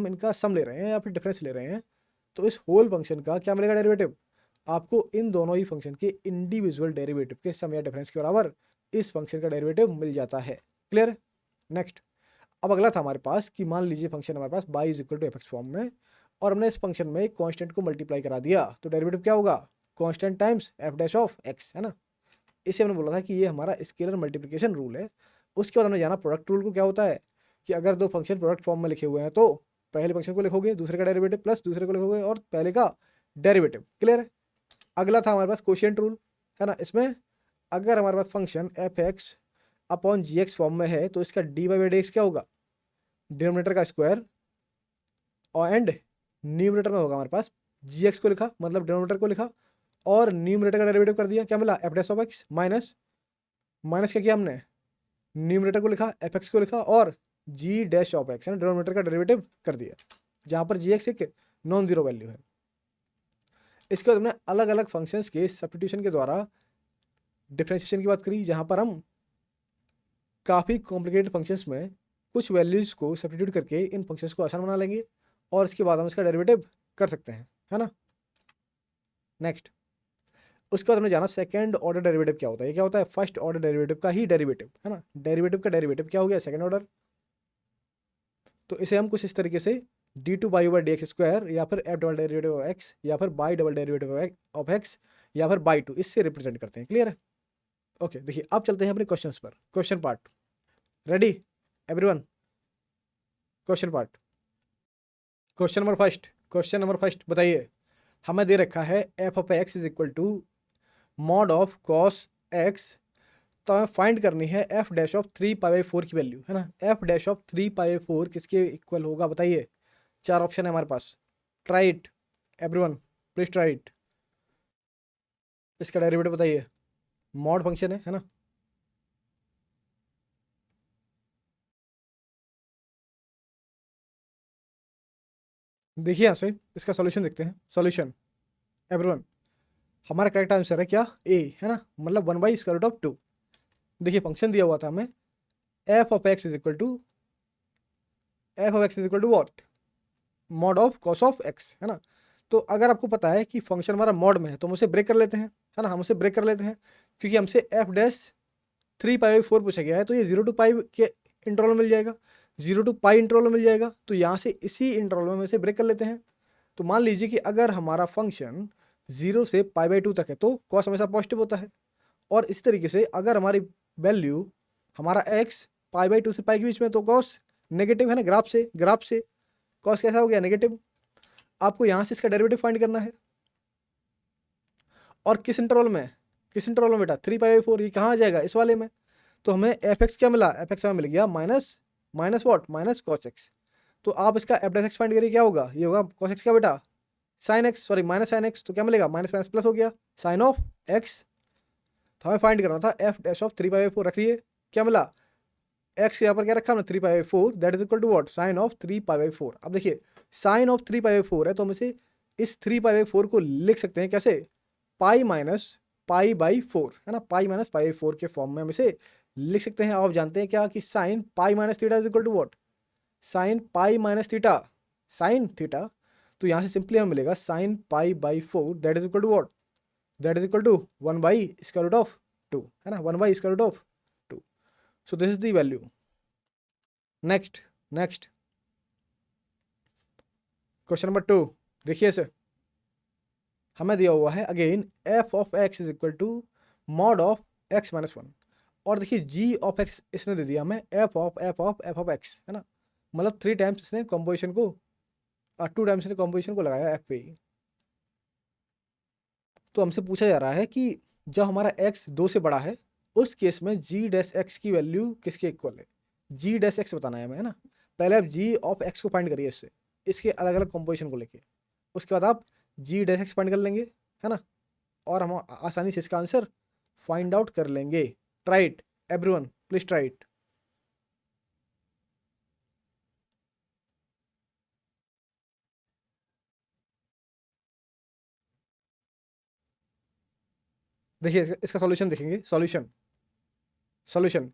इनका सम ले रहे हैं या फिर डिफरेंस ले रहे हैं, तो इस होल फंक्शन का क्या मिलेगा डेरिवेटिव, आपको इन दोनों ही फंक्शन के इंडिविजुअल डेरिवेटिव के सम या डिफरेंस के बराबर इस फंक्शन का डेरिवेटिव मिल जाता है। क्लियर? नेक्स्ट, अब अगला था हमारे पास कि मान लीजिए फंक्शन हमारे पास y is equal to F form में, और हमने इस फंक्शन में कांस्टेंट को मल्टीप्लाई करा दिया, तो डेरिवेटिव क्या होगा? Constant times F dash of x, है ना। इसे हमने बोला था कि ये हमारा स्केलर मल्टीप्लिकेशन रूल है। उसके बाद हमने जाना प्रोडक्ट रूल को क्या होता है कि अगर दो फंक्शन प्रोडक्ट फॉर्म में लिखे हुए हैं तो पहले फंक्शन को लिखोगे, दूसरे का डेरिवेटिव प्लस दूसरे को लिखोगे और पहले का डेरिवेटिव। क्लियर है? अगला था हमारे पास कोशिएंट रूल, है ना। इसमें अगर हमारे पास फंक्शन एफ एक्स अपॉन जी एक्स फॉर्म में है तो इसका डी बाई डी एक्स क्या होगा? डिनोमिनेटर का स्क्वायर, और एंड न्यूमरेटर में होगा हमारे पास जी एक्स को लिखा, मतलब डिनोमिनेटर को लिखा, और न्यूमरेटर का डेरिवेटिव कर दिया, क्या मिला? F dash of x minus minus क्या किया हमने? न्यूमरेटर को लिखा, एफ एक्स को लिखा, और जी डैश ऑफ एक्स है डिनोमिनेटर का डेरिवेटिव कर दिया, जहाँ पर जी एक्स एक नॉन जीरो वैल्यू है। इसके बाद हमने अलग अलग फंक्शंस के सब्स्टिट्यूशन के द्वारा डिफरेंशिएशन की बात करी, जहाँ पर हम काफ़ी कॉम्प्लिकेटेड फंक्शंस में कुछ वैल्यूज़ को सब्स्टिट्यूट करके इन फंक्शंस को आसान बना लेंगे और इसके बाद हम इसका डेरिवेटिव कर सकते हैं, है ना। नेक्स्ट, उसके बाद हमने जाना सेकंड ऑर्डर डेरिवेटिव क्या होता है। ये क्या होता है? फर्स्ट ऑर्डर डेरिवेटिव का ही डेरिवेटिव, है ना। डेरिवेटिव का डेरिवेटिव क्या हो गया? Second order. तो इसे हम कुछ इस तरीके से D two by over D x square, या फिर F double derivative of x, या फिर by double derivative of x, या फिर बाई टू, इससे रिप्रेजेंट करते हैं। क्लियर है? ओके, देखिए अब चलते हैं अपने क्वेश्चंस पर। Question part, ready everyone? Question part, question number first बताइए। हमें दे रखा है F of X is equal to mod of cos X, तो हमें फाइंड करनी है एफ डैश ऑफ 3π/4 की वैल्यू, है ना। एफ डैश ऑफ 3π/4 किसके इक्वल होगा बताइए? चार ऑप्शन है हमारे पास, try it everyone, please try it. इसका डेरिवेटिव बताइए, मॉड फंक्शन है ना। देखिए यहाँ से इसका सॉल्यूशन देखते हैं। सॉल्यूशन एवरीवन, हमारा करेक्ट आंसर है क्या? ए, है ना, मतलब 1/√2। देखिए फंक्शन दिया हुआ था हमें F of X is equal to what? Mod of cos of x, है ना। तो अगर आपको पता है कि फंक्शन हमारा मॉड में है तो हम उसे ब्रेक कर लेते हैं, है ना। हम उसे ब्रेक कर लेते हैं क्योंकि हमसे एफ डैश 3π/4 पूछा गया है, तो ये 0 to पाई के इंटरवल में मिल जाएगा, 0 to पाई इंटरवल में मिल जाएगा। तो यहाँ से इसी इंटरवल में हम इसे ब्रेक कर लेते हैं। तो मान लीजिए कि अगर हमारा फंक्शन 0 से π/2 तक है तो कॉस हमेशा पॉजिटिव होता है, और इसी तरीके से अगर हमारी वैल्यू हमारा एक्स π/2 से पाई के बीच में तो कॉस नेगेटिव, है ना। ग्राफ से कॉस कैसा हो गया? नेगेटिव। आपको यहाँ से इसका डेरिवेटिव फाइंड करना है, और किस इंटरवल में? बेटा 3π/4, ये कहाँ आ जाएगा? इस वाले में। तो हमें एफ एक्स क्या मिला? एफ एक्स हमें मिल गया minus what? Minus cos X. तो आप इसका एफ डैश एक्स फाइंड करिए, क्या होगा? ये होगा कॉस एक्स क्या बेटा? Sine x, sorry minus sine x. तो क्या मिलेगा? माइनस माइनस प्लस हो गया, साइन ऑफ एक्स। तो हमें फाइंड करना था एफ डैश ऑफ 3π/4। रख लिए, क्या मिला? एक्स यहाँ पर क्या रखा हमने? 3π/4, that is equal to what? Sine of 3π/4। अब देखिए साइन ऑफ 3π/4 है तो हम इसे इस 3π/4 को लिख सकते हैं कैसे? पाई माइनस π/4, है ना। पाई माइनस π/4 के फॉर्म में हम इसे लिख सकते हैं। आप जानते हैं क्या कि sine pi minus theta is equal to what? Sine pi minus theta, sine theta. तो यहाँ से सिंपली हमें मिलेगा sine π/4, that is equal to what? That is equal to 1/√2, है ना, 1/√2। So this is the value. Next question number 2 देखिए इसे। हमें दिया हुआ है again F of X is equal to mod of x minus 1, और देखिए जी ऑफ एक्स इसने दे दिया हमें एफ ऑफ एक्स, है ना। मतलब 3 टाइम्स इसने कॉम्पोजिशन को 2 टाइम्स इसने कॉम्पोजिशन को लगाया एफ पे। तो हमसे पूछा जा रहा है कि जब हमारा एक्स 2 से बड़ा है उस केस में जी डैश एक्स की वैल्यू किसके इक्वल है? जी डैश एक्स बताना है हमें, है ना। पहले आप जी ऑफ एक्स को फाइंड करिए इससे, इसके अलग अलग कॉम्पोजिशन को लेके। उसके बाद आप जी डैश एक्स फाइंड कर लेंगे, है ना, और हम आसानी से इसका आंसर फाइंड आउट कर लेंगे। Try it everyone, please try it. देखिए इसका सॉल्यूशन देखेंगे। सॉल्यूशन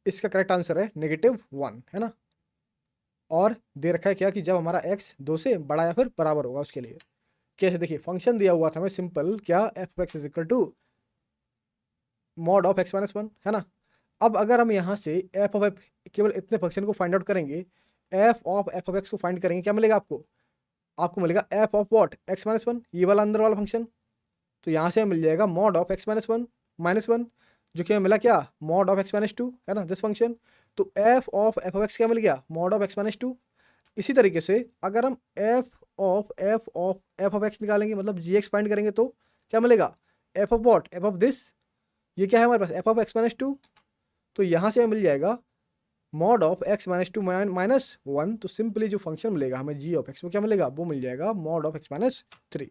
इसका करेक्ट आंसर है -1, है ना। और दे रखा है क्या कि जब हमारा x 2 से बड़ा या फिर बराबर होगा उसके लिए कैसे, देखिए फंक्शन दिया हुआ था हमें सिंपल, क्या F of X is equal to mod of x minus one, है ना। अब अगर हम यहाँ से एफ ऑफ एफ केवल इतने फंक्शन को फाइंड आउट करेंगे, एफ ऑफ एक्स को फाइंड करेंगे, क्या मिलेगा आपको, आपको मिलेगा F of what X minus one, ये वाला अंदर वाला फंक्शन। तो यहाँ से मिल जाएगा mod of x minus one, जो कि हमें मिला क्या, mod of x minus to, है ना, दिस फंक्शन। तो एफ ऑफ एक्स क्या मिल गया, mod of x minus to. इसी तरीके से अगर हम एफ ऑफ एक्स निकालेंगे, मतलब जी एक्स फाइंड करेंगे, तो क्या मिलेगा, F of what, F of this, ये क्या है हमारे पास, F of x minus two. तो यहाँ से मिल जाएगा mod of x minus two minus one. तो सिंपली जो फंक्शन मिलेगा हमें जी ऑफ एक्स, वो क्या मिलेगा, वो मिल जाएगा mod of x minus three.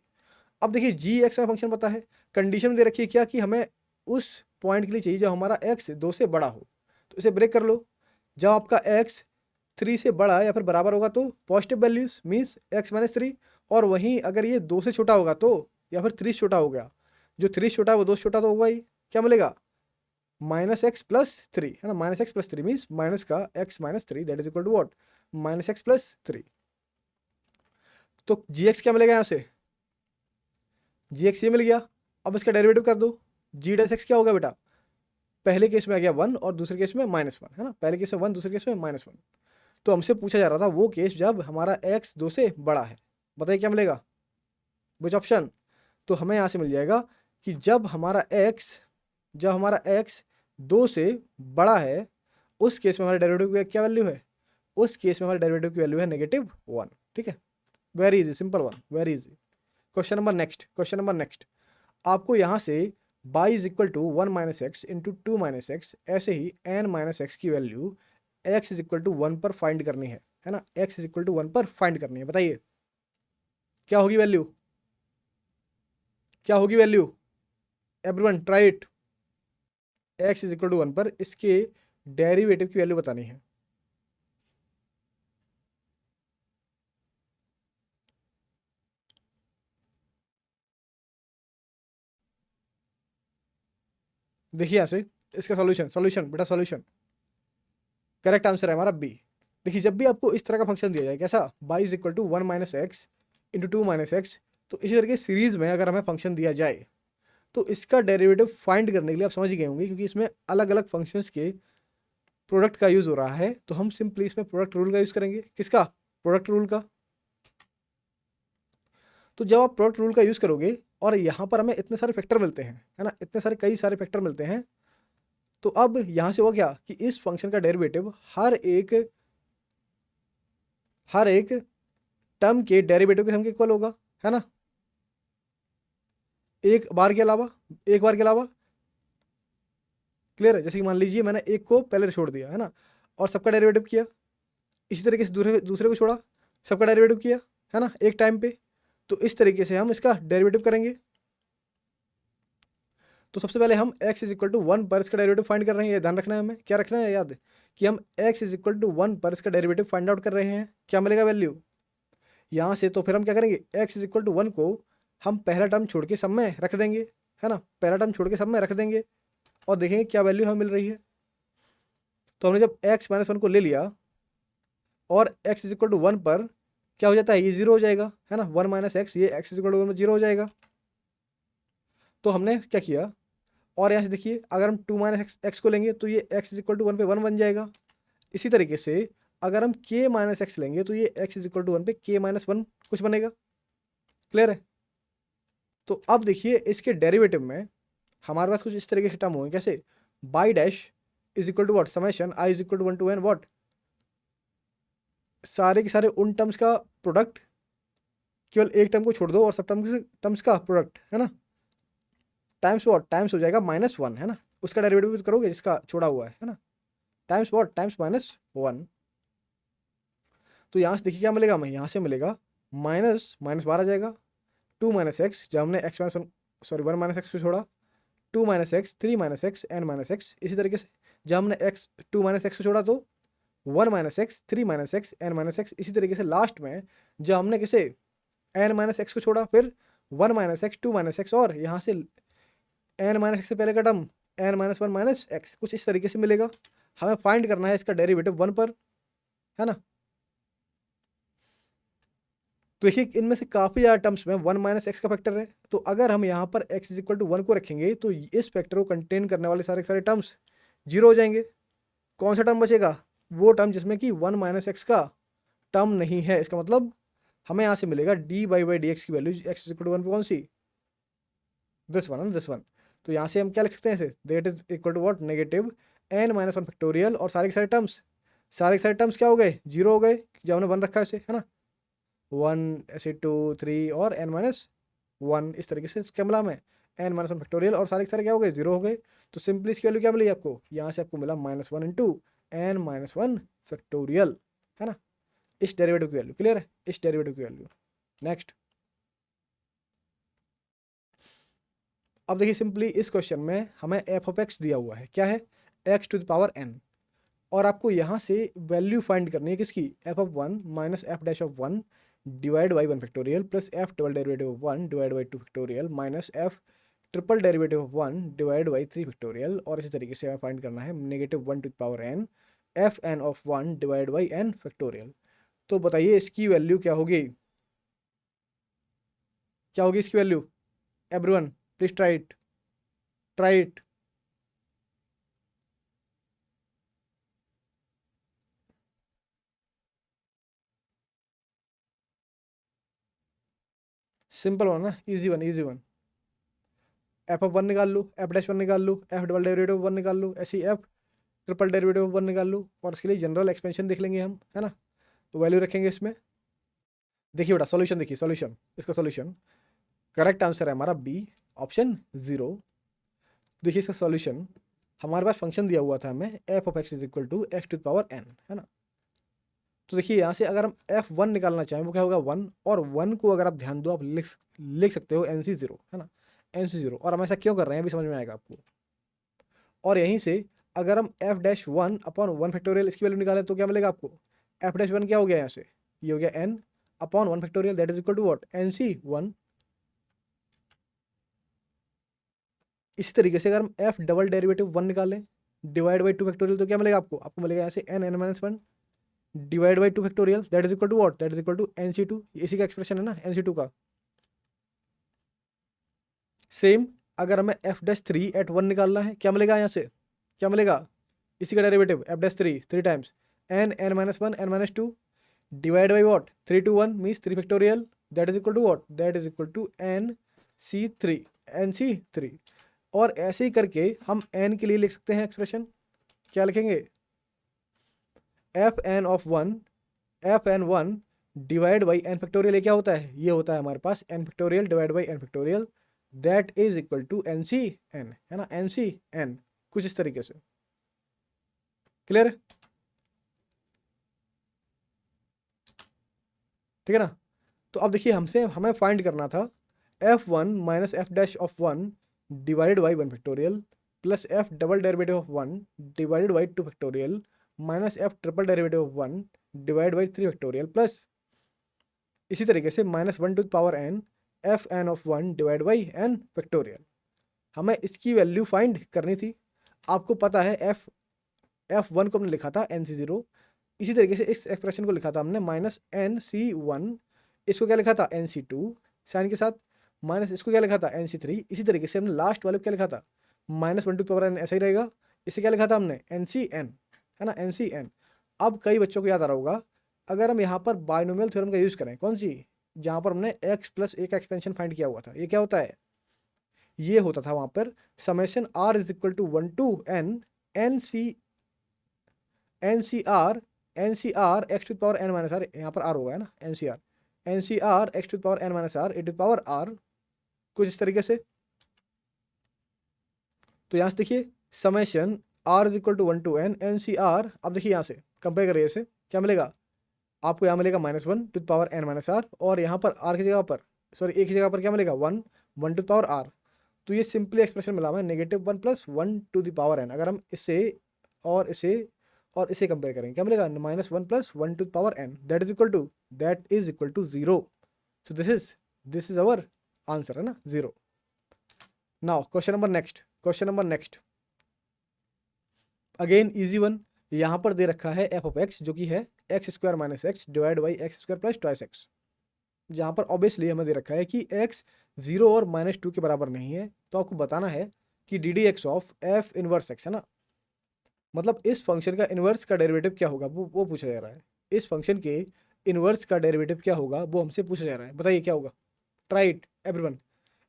अब देखिए जी एक्स का फंक्शन पता है, कंडीशन दे रखी है क्या, कि हमें उस पॉइंट के लिए चाहिए जब हमारा एक्स 2 से बड़ा हो। तो इसे ब्रेक कर लो, जब आपका एक्स 3 से बड़ा या फिर बराबर होगा तो positive values means x minus three, और वहीं अगर ये 2 से छोटा होगा तो, या फिर 3 से छोटा हो गया, जो 3 से छोटा है वो 2 से छोटा तो होगा ही, क्या मिलेगा, माइनस एक्स प्लस थ्री, है ना। Minus X plus three means minus का X minus three, that is equal to what, minus X plus three. तो जी एक्स क्या मिलेगा यहाँ से, जी एक्स ये मिल गया। अब इसका डेरिवेटिव कर दो, जी डैश एक्स क्या होगा बेटा, पहले केस में आ गया वन और दूसरे केस में माइनस वन, है ना, पहले केस में वन, दूसरे केस में माइनस वन। तो हमसे पूछा जा रहा था वो केस जब हमारा एक्स 2 से बड़ा है, बताइए क्या मिलेगा, विच ऑप्शन। तो हमें यहाँ से मिल जाएगा कि जब हमारा एक्स 2 से बड़ा है, उस केस में हमारे डेरिवेटिव की क्या वैल्यू है, उस केस में हमारे डेरिवेटिव की वैल्यू है नेगेटिव वन। ठीक है, very easy, simple one, very easy. Question number next, आपको यहाँ से y is equal to one minus X into two minus X, ऐसे ही n माइनस एक्स की value x is equal to one पर find करनी है ना, x is equal to one पर फाइंड करनी है। बताइए क्या होगी वैल्यू, क्या होगी value, everyone try it. x is equal to one पर इसके डेरिवेटिव की वैल्यू बतानी है। देखिए यहाँ से इसका सॉल्यूशन बेटा, सॉल्यूशन करेक्ट आंसर है हमारा बी। देखिए जब भी आपको इस तरह का फंक्शन दिया जाए, कैसा, y is equal to one minus X into two minus x, तो इसी तरीके सीरीज में अगर हमें फंक्शन दिया जाए तो इसका डेरिवेटिव फाइंड करने के लिए आप समझ गए होंगे, क्योंकि इसमें अलग अलग फंक्शंस के प्रोडक्ट का यूज़ हो रहा है, तो हम सिंपली इसमें प्रोडक्ट रूल का यूज़ करेंगे। किसका, प्रोडक्ट रूल का। तो जब आप प्रोडक्ट रूल का यूज़ करोगे और यहाँ पर हमें इतने सारे फैक्टर मिलते हैं, है ना, इतने सारे कई सारे फैक्टर मिलते हैं, तो अब यहाँ से हुआ क्या कि इस फंक्शन का डेरिवेटिव हर एक टर्म के डेरिवेटिव के सम के इक्वल होगा, है ना, एक बार के अलावा, क्लियर है। जैसे कि मान लीजिए मैंने एक को पहले छोड़ दिया, है ना, और सबका डेरिवेटिव किया, इसी तरीके से दूसरे को छोड़ा, सबका डेरिवेटिव किया, है ना, एक टाइम पे। तो इस तरीके से हम इसका डेरिवेटिव करेंगे। तो सबसे पहले हम x is equal to one पर इसका डेरिवेटिव फाइंड कर रहे हैं, ये ध्यान रखना है हमें, क्या रखना है याद, कि हम x is equal to one पर इसका डेरिवेटिव फाइंड आउट कर रहे हैं। क्या मिलेगा वैल्यू यहाँ से, तो फिर हम क्या करेंगे, x is equal to one को हम पहला टर्म छोड़ के सब में रख देंगे, है ना, पहला टर्म छोड़ के सब में रख देंगे और देखेंगे क्या वैल्यू हमें मिल रही है। तो हमने जब x माइनस वन को ले लिया और x is equal to one पर क्या हो जाता है, ये जीरो हो जाएगा, है ना, वन माइनस एक्स, ये x is equal to one में जीरो हो जाएगा। तो हमने क्या किया, और यहाँ से देखिए अगर हम टू माइनस एक्स को लेंगे तो ये x is equal to one पे वन बन जाएगा। इसी तरीके से अगर हम k माइनस एक्स लेंगे तो ये x is equal to one पे k माइनस वन कुछ बनेगा। क्लियर है। तो अब देखिए इसके डेरिवेटिव में हमारे पास कुछ इस तरीके के टर्म होंगे, कैसे, by dash is equal to what, summation i is equal to one to N what, सारे के सारे उन टर्म्स का प्रोडक्ट, केवल एक टर्म को छोड़ दो और सब टर्म्स का प्रोडक्ट, है ना, टाइम्स वॉट, टाइम्स हो जाएगा माइनस वन, है ना, उसका डेरिवेटिव करोगे जिसका छोड़ा हुआ है ना, times what, times minus one. तो यहाँ से देखिए क्या मिलेगा हमें, यहाँ से मिलेगा माइनस माइनस बार आ जाएगा, टू माइनस एक्स, जब हमने X minus one, sorry one minus X को छोड़ा, two minus X, three minus X, N minus X. इसी तरीके से जब हमने एक्स टू माइनस एक्स को छोड़ा तो one minus X, three minus X, N minus X. इसी तरीके से लास्ट में जब हमने किसे, एन माइनस एक्स को छोड़ा, फिर one minus X, two minus X, और यहाँ से एन माइनस एक्स से पहले का term N minus one minus X, कुछ इस तरीके से मिलेगा। हमें फाइंड करना है इसका डेरिवेटिव वन पर, है ना। तो देखिए इनमें से काफ़ी ज़्यादा टर्म्स में 1 माइनस एक्स का फैक्टर है, तो अगर हम यहाँ पर x इज इक्वल टू 1 को रखेंगे तो इस फैक्टर को कंटेन करने वाले सारे सारे टर्म्स जीरो हो जाएंगे। कौन सा टर्म बचेगा? वो टर्म जिसमें कि 1 माइनस एक्स का टर्म नहीं है। इसका मतलब हमें यहाँ से मिलेगा dy dx की value x is equal to 1 पे कौन सी? दिस वन है ना, दिस वन। तो यहाँ से हम क्या लिख सकते हैं इसे? That is equal to what? Negative n minus one factorial और सारे के सारे टर्म्स क्या हो गए? जीरो हो गए जब हमने 1 रखा है इसे, है ना। 1 ऐसे 2 3 और n माइनस 1 इस तरीके से क्या मिला हमें? n माइनस वन फैक्टोरियल और सारे के सारे क्या हो गए? जीरो हो गए। तो सिंपली इसकी वैल्यू क्या मिली आपको? यहाँ से आपको मिला -1 into n minus one factorial, है ना। इस डेरिवेटिव की वैल्यू क्लियर है? इस डेरिवेटिव की वैल्यू। नेक्स्ट, अब देखिए सिंपली इस क्वेश्चन में हमें एफ ऑफ एक्स दिया हुआ है। क्या है? X to the power n। और आपको यहाँ से वैल्यू फाइंड करनी है किसकी? F of 1 minus F dash of 1 divide by 1 factorial plus F double derivative of 1 divide by 2 factorial minus F triple derivative of 1 divide by 3 factorial. और इसी तरीके से हमें फाइंड करना है -1 to the power n F N of 1 divide by n factorial. तो बताइए इसकी वैल्यू क्या होगी? क्या होगी इसकी value? Everyone please try it, try it. Simple one ना, easy one, easy one. F of 1 निकाल लो, एफ डैश 1 निकाल लो, एफ डबल डेरिवेटिव ऑफ 1 निकाल लो, ऐसे ही एफ ट्रिपल डेरिवेटिव ऑफ 1 निकाल लो। और इसके लिए जनरल एक्सपेंशन देख लेंगे हम, है ना। तो वैल्यू रखेंगे इसमें। देखिए बेटा सॉल्यूशन देखिए, सॉल्यूशन, इसका सॉल्यूशन करेक्ट आंसर है हमारा बी, ऑप्शन 0। देखिए इसका सॉल्यूशन, हमारे पास फंक्शन दिया हुआ था हमें F of X is equal to x to the power n, है ना। तो देखिए यहाँ से अगर हम f1 निकालना चाहें वो क्या होगा? 1। और 1 को अगर आप ध्यान दो, आप लिख सकते हो nc0, है ना, nc0। और हम ऐसा क्यों कर रहे हैं अभी समझ में आएगा आपको। और यहीं से अगर हम एफ डैश 1 अपॉन 1 फैक्टोरियल इसकी वैल्यू निकालें तो क्या मिलेगा आपको? एफ डैश 1 क्या हो गया यहाँ से? ये हो गया n upon 1 factorial that is equal to what? nc1। इसी तरीके से अगर हम एफ डबल डेरिवेटिव 1 निकालें डिवाइड बाई 2 फैक्टोरियल तो क्या मिलेगा आपको? आपको मिलेगा यहाँ से n minus 1 divide by 2 factorial that is equal to what? That is equal to nc2। इसी का एक्सप्रेशन है ना nc2 का। सेम अगर हमें एफ डैश 3 एट 1 निकालना है, क्या मिलेगा यहाँ से? क्या मिलेगा? इसी का derivative F dash 3 times n minus 1 n minus 2 divide by what? 3 to 1 means 3 factorial that is equal to what? That is equal to nc3। और ऐसे ही करके हम n के लिए लिख सकते हैं एक्सप्रेशन। क्या लिखेंगे? F N of 1 F N 1 divide by n factorial. ये क्या होता है? ये होता है हमारे पास n factorial divide by n factorial that is equal to nc n, है ना, nc n। कुछ इस तरीके से। क्लियर है? ठीक है ना। तो अब देखिए हमें फाइंड करना था f1 minus F dash of 1 divide by 1 factorial plus F double derivative of 1 divided by 2 factorial minus F triple derivative of 1 divide by 3 factorial plus इसी तरीके से -1 to the power n F N of 1 divide by n factorial. हमें इसकी value find करनी थी। आपको पता है f1 को हमने लिखा था nc0। इसी तरीके से इस एक्सप्रेशन को लिखा था हमने -nc1। इसको क्या लिखा था? nc2 साइन के साथ। माइनस इसको क्या लिखा था? nc3। इसी तरीके से हमने लास्ट वाले को क्या लिखा था? -1 टू पावर n, ऐसा ही रहेगा। इसे क्या लिखा था हमने? ncn, है ना, ncn। अब कई बच्चों को याद आ रहा होगा, अगर हम यहाँ पर बाइनोमियल थ्योरम का यूज करें, कौन सी? जहाँ पर हमने x प्लस a का एक्सपेंशन फाइंड किया हुआ था। ये क्या होता है? ये होता था वहाँ पर summation r is equal to 1 to n ncr x to power n minus R. यहाँ पर r होगा, है ना, ncr x to power n minus R A to power r। कुछ इस तरीके से। तो यहाँ से देखिए summation r is equal to 1 to n ncr। अब देखिए यहाँ से कंपेयर करिए इसे, क्या मिलेगा आपको? यहाँ मिलेगा -1 to power n minus R और यहाँ पर r की जगह पर, सॉरी a की जगह पर क्या मिलेगा? 1 टू पावर r। तो ये सिंपली एक्सप्रेशन मिला हमें -1 plus 1 to the power n। अगर हम इसे और इसे कंपेयर करेंगे, क्या मिलेगा? -1 plus 1 to the power n that is equal to 0। So this is our answer, है ना, 0। Now question number next again easy one. यहाँ पर दे रखा है एफ ऑफ एक्स जो कि है x² minus x divide by x² plus 2x। जहाँ पर ऑब्वियसली हमें दे रखा है कि x 0 और -2 के बराबर नहीं है, तो आपको बताना है कि D D x of F inverse x, है ना। मतलब इस फंक्शन का इनवर्स का डेरिवेटिव क्या होगा वो पूछा जा रहा है। इस फंक्शन के इनवर्स का डेरिवेटिव क्या होगा वो हमसे पूछा जा रहा है। बताइए क्या होगा। Try it everyone.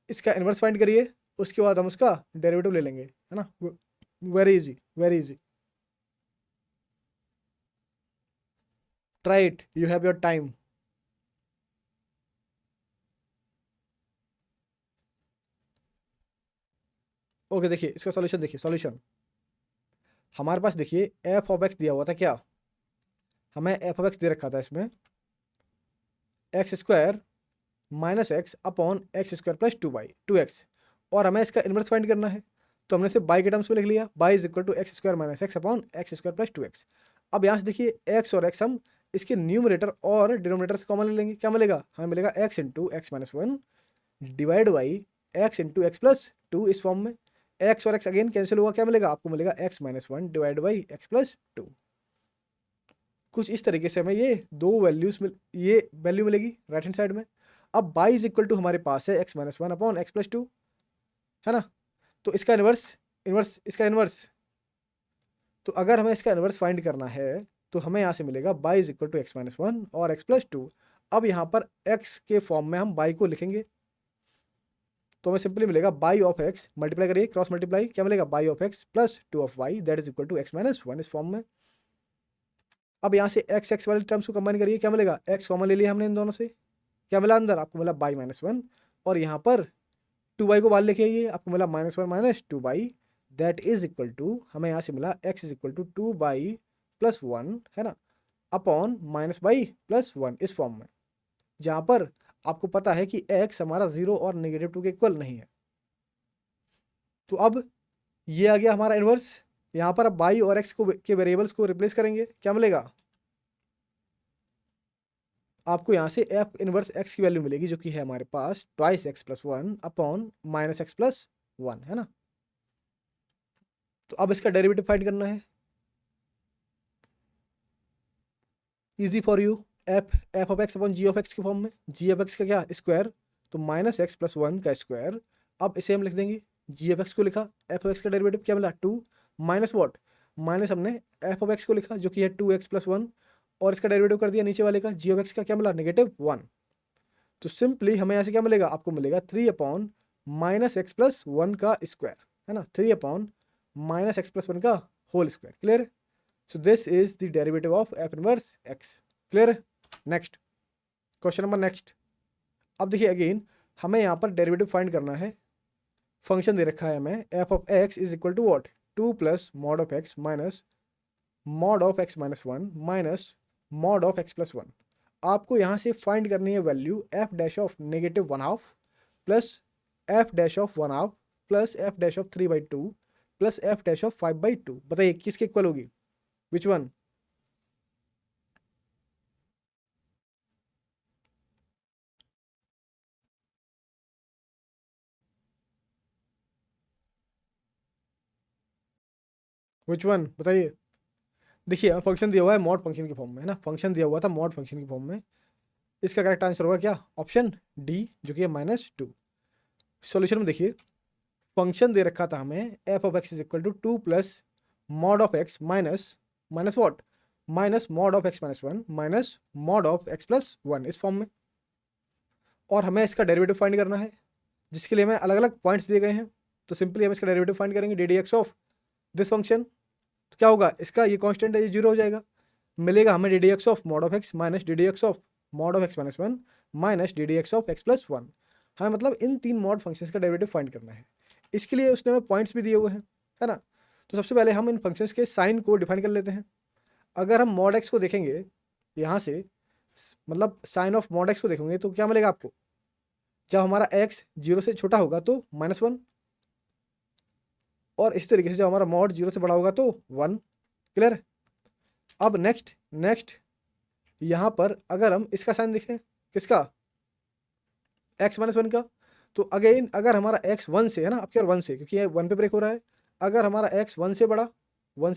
इसका इनवर्स फाइंड करिए, उसके बाद हम उसका डेरिवेटिव ले लेंगे, है ना। Very easy, very easy. Try it, you have your time. Okay, देखिए इसका सॉल्यूशन, देखिए सॉल्यूशन हमारे पास, देखिए एफ ऑफ एक्स दिया हुआ था। क्या हमें एफ ऑफ एक्स दे रखा था इसमें x square minus x upon X square plus 2x, और हमें इसका इनवर्स फाइंड करना है। तो हमने सिर्फ बाई के टर्म्स में लिख लिया, by is equal to X square minus x upon X square plus 2x। अब यहाँ से देखिए एक्स और एक्स हम इसके न्यूमरेटर और डिनोमिनेटर से कॉमन ले लेंगे। क्या मिलेगा, हमें मिलेगा x into X minus 1 divide by x into x plus 2 इस फॉर्म में। एक्स और एक्स अगेन कैंसिल हुआ, क्या मिलेगा आपको, मिलेगा x minus 1 divide by x plus 2। कुछ इस तरीके से हमें ये दो वैल्यूज ये वैल्यू मिलेगी राइट हैंड साइड में। अब बाई इज इक्वल टू हमारे पास है x minus 1 upon x plus 2, है ना। तो इसका इनवर्स, इसका इनवर्स, तो अगर हमें इसका इनवर्स फाइंड करना है तो हमें यहाँ से मिलेगा by is equal to X minus 1 और एक्स प्लस 2। अब यहाँ पर एक्स के फॉर्म में हम बाई को लिखेंगे, तो हमें सिंपली मिलेगा बाई ऑफ एक्स, मल्टीप्लाई करिए क्रॉस मल्टीप्लाई, क्या मिलेगा by of x plus 2 of Y that is equal to X minus 1 इस फॉर्म में। अब यहाँ से एक्स एक्स वाले टर्म्स को कंबाइन करिए, क्या मिलेगा, एक्स कॉमन ले लिया हमने इन दोनों से, क्या मिला अंदर आपको मिला बाई माइनस 1, और यहाँ पर 2y को बाहर लेके आइए, आपको मिला minus 1 minus 2y that is equal to, हमें यहाँ से मिला x is equal to 2y plus 1, है ना, अपॉन माइनस बाई प्लस 1 इस फॉर्म में, जहाँ पर आपको पता है कि x हमारा 0 और -2 के इक्वल नहीं है। तो अब ये आ गया हमारा इनवर्स। यहाँ पर अब y और x को के वेरिएबल्स को रिप्लेस करेंगे, क्या मिलेगा आपको, यहाँ से एफ इनवर्स एक्स की वैल्यू मिलेगी जो कि है हमारे पास twice X plus 1 upon minus X plus 1, है ना। तो अब इसका डेरिवेटिव फाइंड करना है, easy for you. F of x upon G of X के फॉर्म में, जी ऑफ एक्स का क्या स्क्वायर, तो माइनस एक्स प्लस 1 का स्क्वायर। अब इसे हम लिख देंगे, जी ऑफ एक्स को लिखा, एफ ऑफ एक्स का डेरिवेटिव क्या मिला 2 माइनस वॉट, माइनस हमने एफ ऑफ एक्स को लिखा जो कि है 2x प्लस 1, और इसका डेरिवेटिव कर दिया नीचे वाले का, जी ऑफ एक्स का क्या मिला -1। तो सिंपली हमें यहाँ से क्या मिलेगा, आपको मिलेगा 3 अपॉन माइनस एक्स प्लस 1 का स्क्वायर, है ना, 3 अपॉन माइनस एक्स प्लस 1 का होल स्क्वायर। क्लियर है। So this is the derivative of F inverse X. Clear है। Next question number next. अब देखिए अगेन हमें यहाँ पर डेरिवेटिव फाइंड करना है। फंक्शन दे रखा है हमें F of X is equal to what, 2 plus mod of x minus mod of x minus 1 minus mod of x plus 1। आपको यहाँ से फाइंड करनी है value F dash of -1/2 plus F dash of 1/2 plus F dash of 3/2 plus F dash of 5/2। बताइए किसके equal होगी, which one. Which one बताइए। देखिए फंक्शन दिया हुआ है मॉड फंक्शन की फॉर्म में, है ना, फंक्शन दिया हुआ था मॉड फंक्शन की फॉर्म में। इसका करेक्ट आंसर होगा क्या, ऑप्शन डी जो कि है -2। सॉल्यूशन में देखिए फंक्शन दे रखा था हमें F of X is equal to 2 plus mod of x minus minus what, minus mod of x minus 1 minus mod of x plus 1 इस फॉर्म में, और हमें इसका डेरिवेटिव फाइंड करना है जिसके लिए हमें अलग अलग पॉइंट्स दिए गए हैं। तो सिंपली हम इसका डेरिवेटिव फाइंड करेंगे D D x of this function. तो क्या होगा, इसका ये कांस्टेंट है, ये 0 हो जाएगा, मिलेगा हमें d D x of mod of x minus D D x of mod of x minus 1 minus D D x of x plus 1। हमें मतलब इन 3 मॉड फंक्शंस का डेरिवेटिव फाइंड करना है। इसके लिए उसने हमें पॉइंट्स भी दिए हुए हैं, है ना। तो सबसे पहले हम इन फंक्शंस के साइन को डिफाइन कर लेते हैं। अगर हम मॉड एक्स को देखेंगे यहाँ से, मतलब साइन ऑफ मॉड एक्स को देखेंगे तो क्या मिलेगा आपको, जब हमारा एक्स 0 से छोटा होगा तो -1, और इस तरीके से जब हमारा मॉड 0 से बड़ा होगा तो 1। क्लियर। अब नेक्स्ट यहाँ पर अगर हम इसका साइन देखें, किसका, x -1 का, तो अगेन अगर हमारा x 1 से है ना, आपके 1 से, क्योंकि ये 1 पे ब्रेक हो रहा है, अगर हमारा x 1 से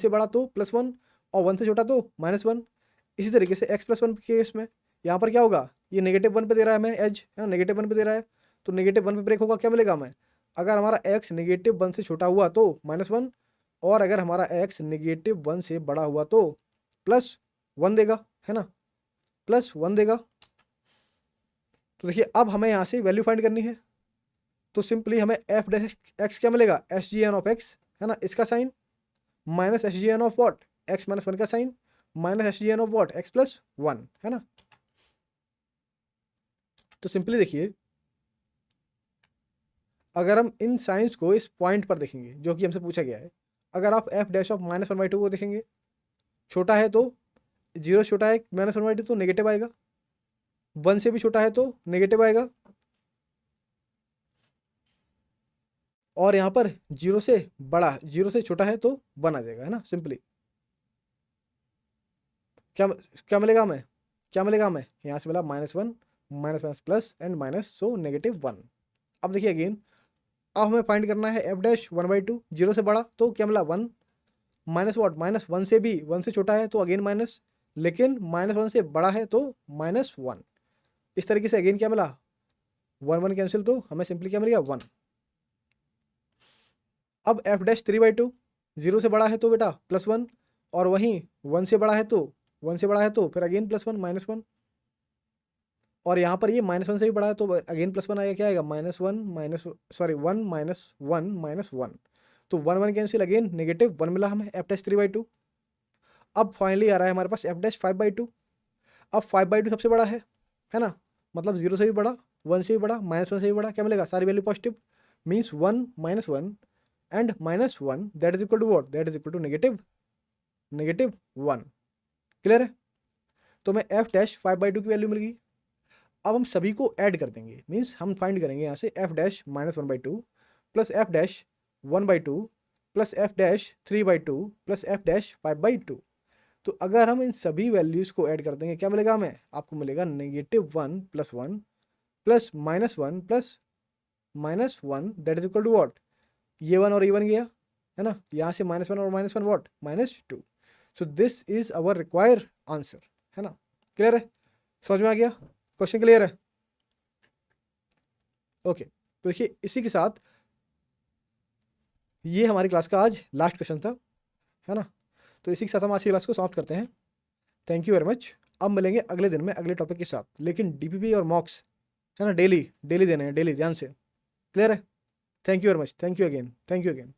बड़ा तो +1, और 1 से छोटा तो -1। इसी तरीके से x +1 के केस में यहाँ पर क्या होगा, ये -1 पे दे रहा है हमें एज, है ना, -1 पे दे रहा है, तो -1 पे ब्रेक होगा, क्या मिलेगा हमें, अगर हमारा x -1 से छोटा हुआ तो -1, और अगर हमारा x -1 से बड़ा हुआ तो +1 देगा, है ना, +1 देगा। तो देखिए अब हमें यहाँ से वैल्यू फाइंड करनी है, तो सिंपली हमें f डैश x क्या मिलेगा, SGN(x), है ना, इसका साइन माइनस SGN(what), x - 1 का साइन माइनस SGN(what), x + 1, है ना। तो सिंपली देखिए अगर हम इन साइंस को इस पॉइंट पर देखेंगे जो कि हमसे पूछा गया है, अगर आप f डैश ऑफ -1/2 को देखेंगे, छोटा है तो 0 छोटा है -1/2 तो नेगेटिव आएगा, 1 से भी छोटा है तो नेगेटिव आएगा, और यहाँ पर 0 से बड़ा, 0 से छोटा है तो 1 आ जाएगा, है ना। सिंपली क्या क्या मिलेगा हमें, क्या मिलेगा हमें, यहाँ से मिला -1 माइनस प्लस एंड माइनस, सो -1। अब देखिए अगेन, अब हमें फाइंड करना है f डैश 1/2, 0 से बड़ा तो क्या मिला 1, माइनस वॉट, -1 से भी 1 से छोटा है तो अगेन माइनस, लेकिन -1 से बड़ा है तो -1। इस तरीके से अगेन क्या मिला, 1 1 कैंसिल, तो हमें सिंपली क्या मिल गया 1। अब f डैश 3/2, 0 से बड़ा है तो बेटा +1, और वहीं 1 से बड़ा है तो, 1 से बड़ा है तो फिर अगेन +1 -1, और यहाँ पर ये -1 से भी बड़ा है तो अगेन +1 आएगा, क्या आएगा -1 -1 तो 1 1 कैंसिल, अगेन -1 मिला हमें f डैश 3/2। अब फाइनली आ रहा है हमारे पास f डैश 5/2। अब 5/2 सबसे बड़ा है ना, मतलब 0 से भी बड़ा, 1 से भी बड़ा, -1 से भी बड़ा, क्या मिलेगा, सारी value positive, means 1 -1 and -1 that is equal to what, that is equal to -1। Clear है। तो हमें f डैश 5/2 की वैल्यू मिल गई। अब हम सभी को ऐड कर देंगे, मीन्स हम फाइंड करेंगे यहाँ से f dash -1/2 plus f dash 1/2 plus f dash 3/2 plus f dash 5/2। तो अगर हम इन सभी वैल्यूज़ को ऐड कर देंगे, क्या मिलेगा हमें, आपको मिलेगा -1 + 1 plus -1 plus -1 that is equal to what, ये 1 और ये 1 गया, है ना, यहाँ से -1 और -1 what, -2। So this is our required answer, है ना। क्लियर है, समझ में आ गया, क्वेश्चन क्लियर है। ओके, तो देखिए इसी के साथ ये हमारी क्लास का आज लास्ट क्वेश्चन था, है ना। तो इसी के साथ हम आज की क्लास को समाप्त करते हैं। Thank you very much. अब मिलेंगे अगले दिन में अगले टॉपिक के साथ, लेकिन डीपीपी और मॉक्स, है ना, डेली डेली देने हैं, डेली ध्यान से। क्लियर है। Thank you very much, thank you again, thank you again.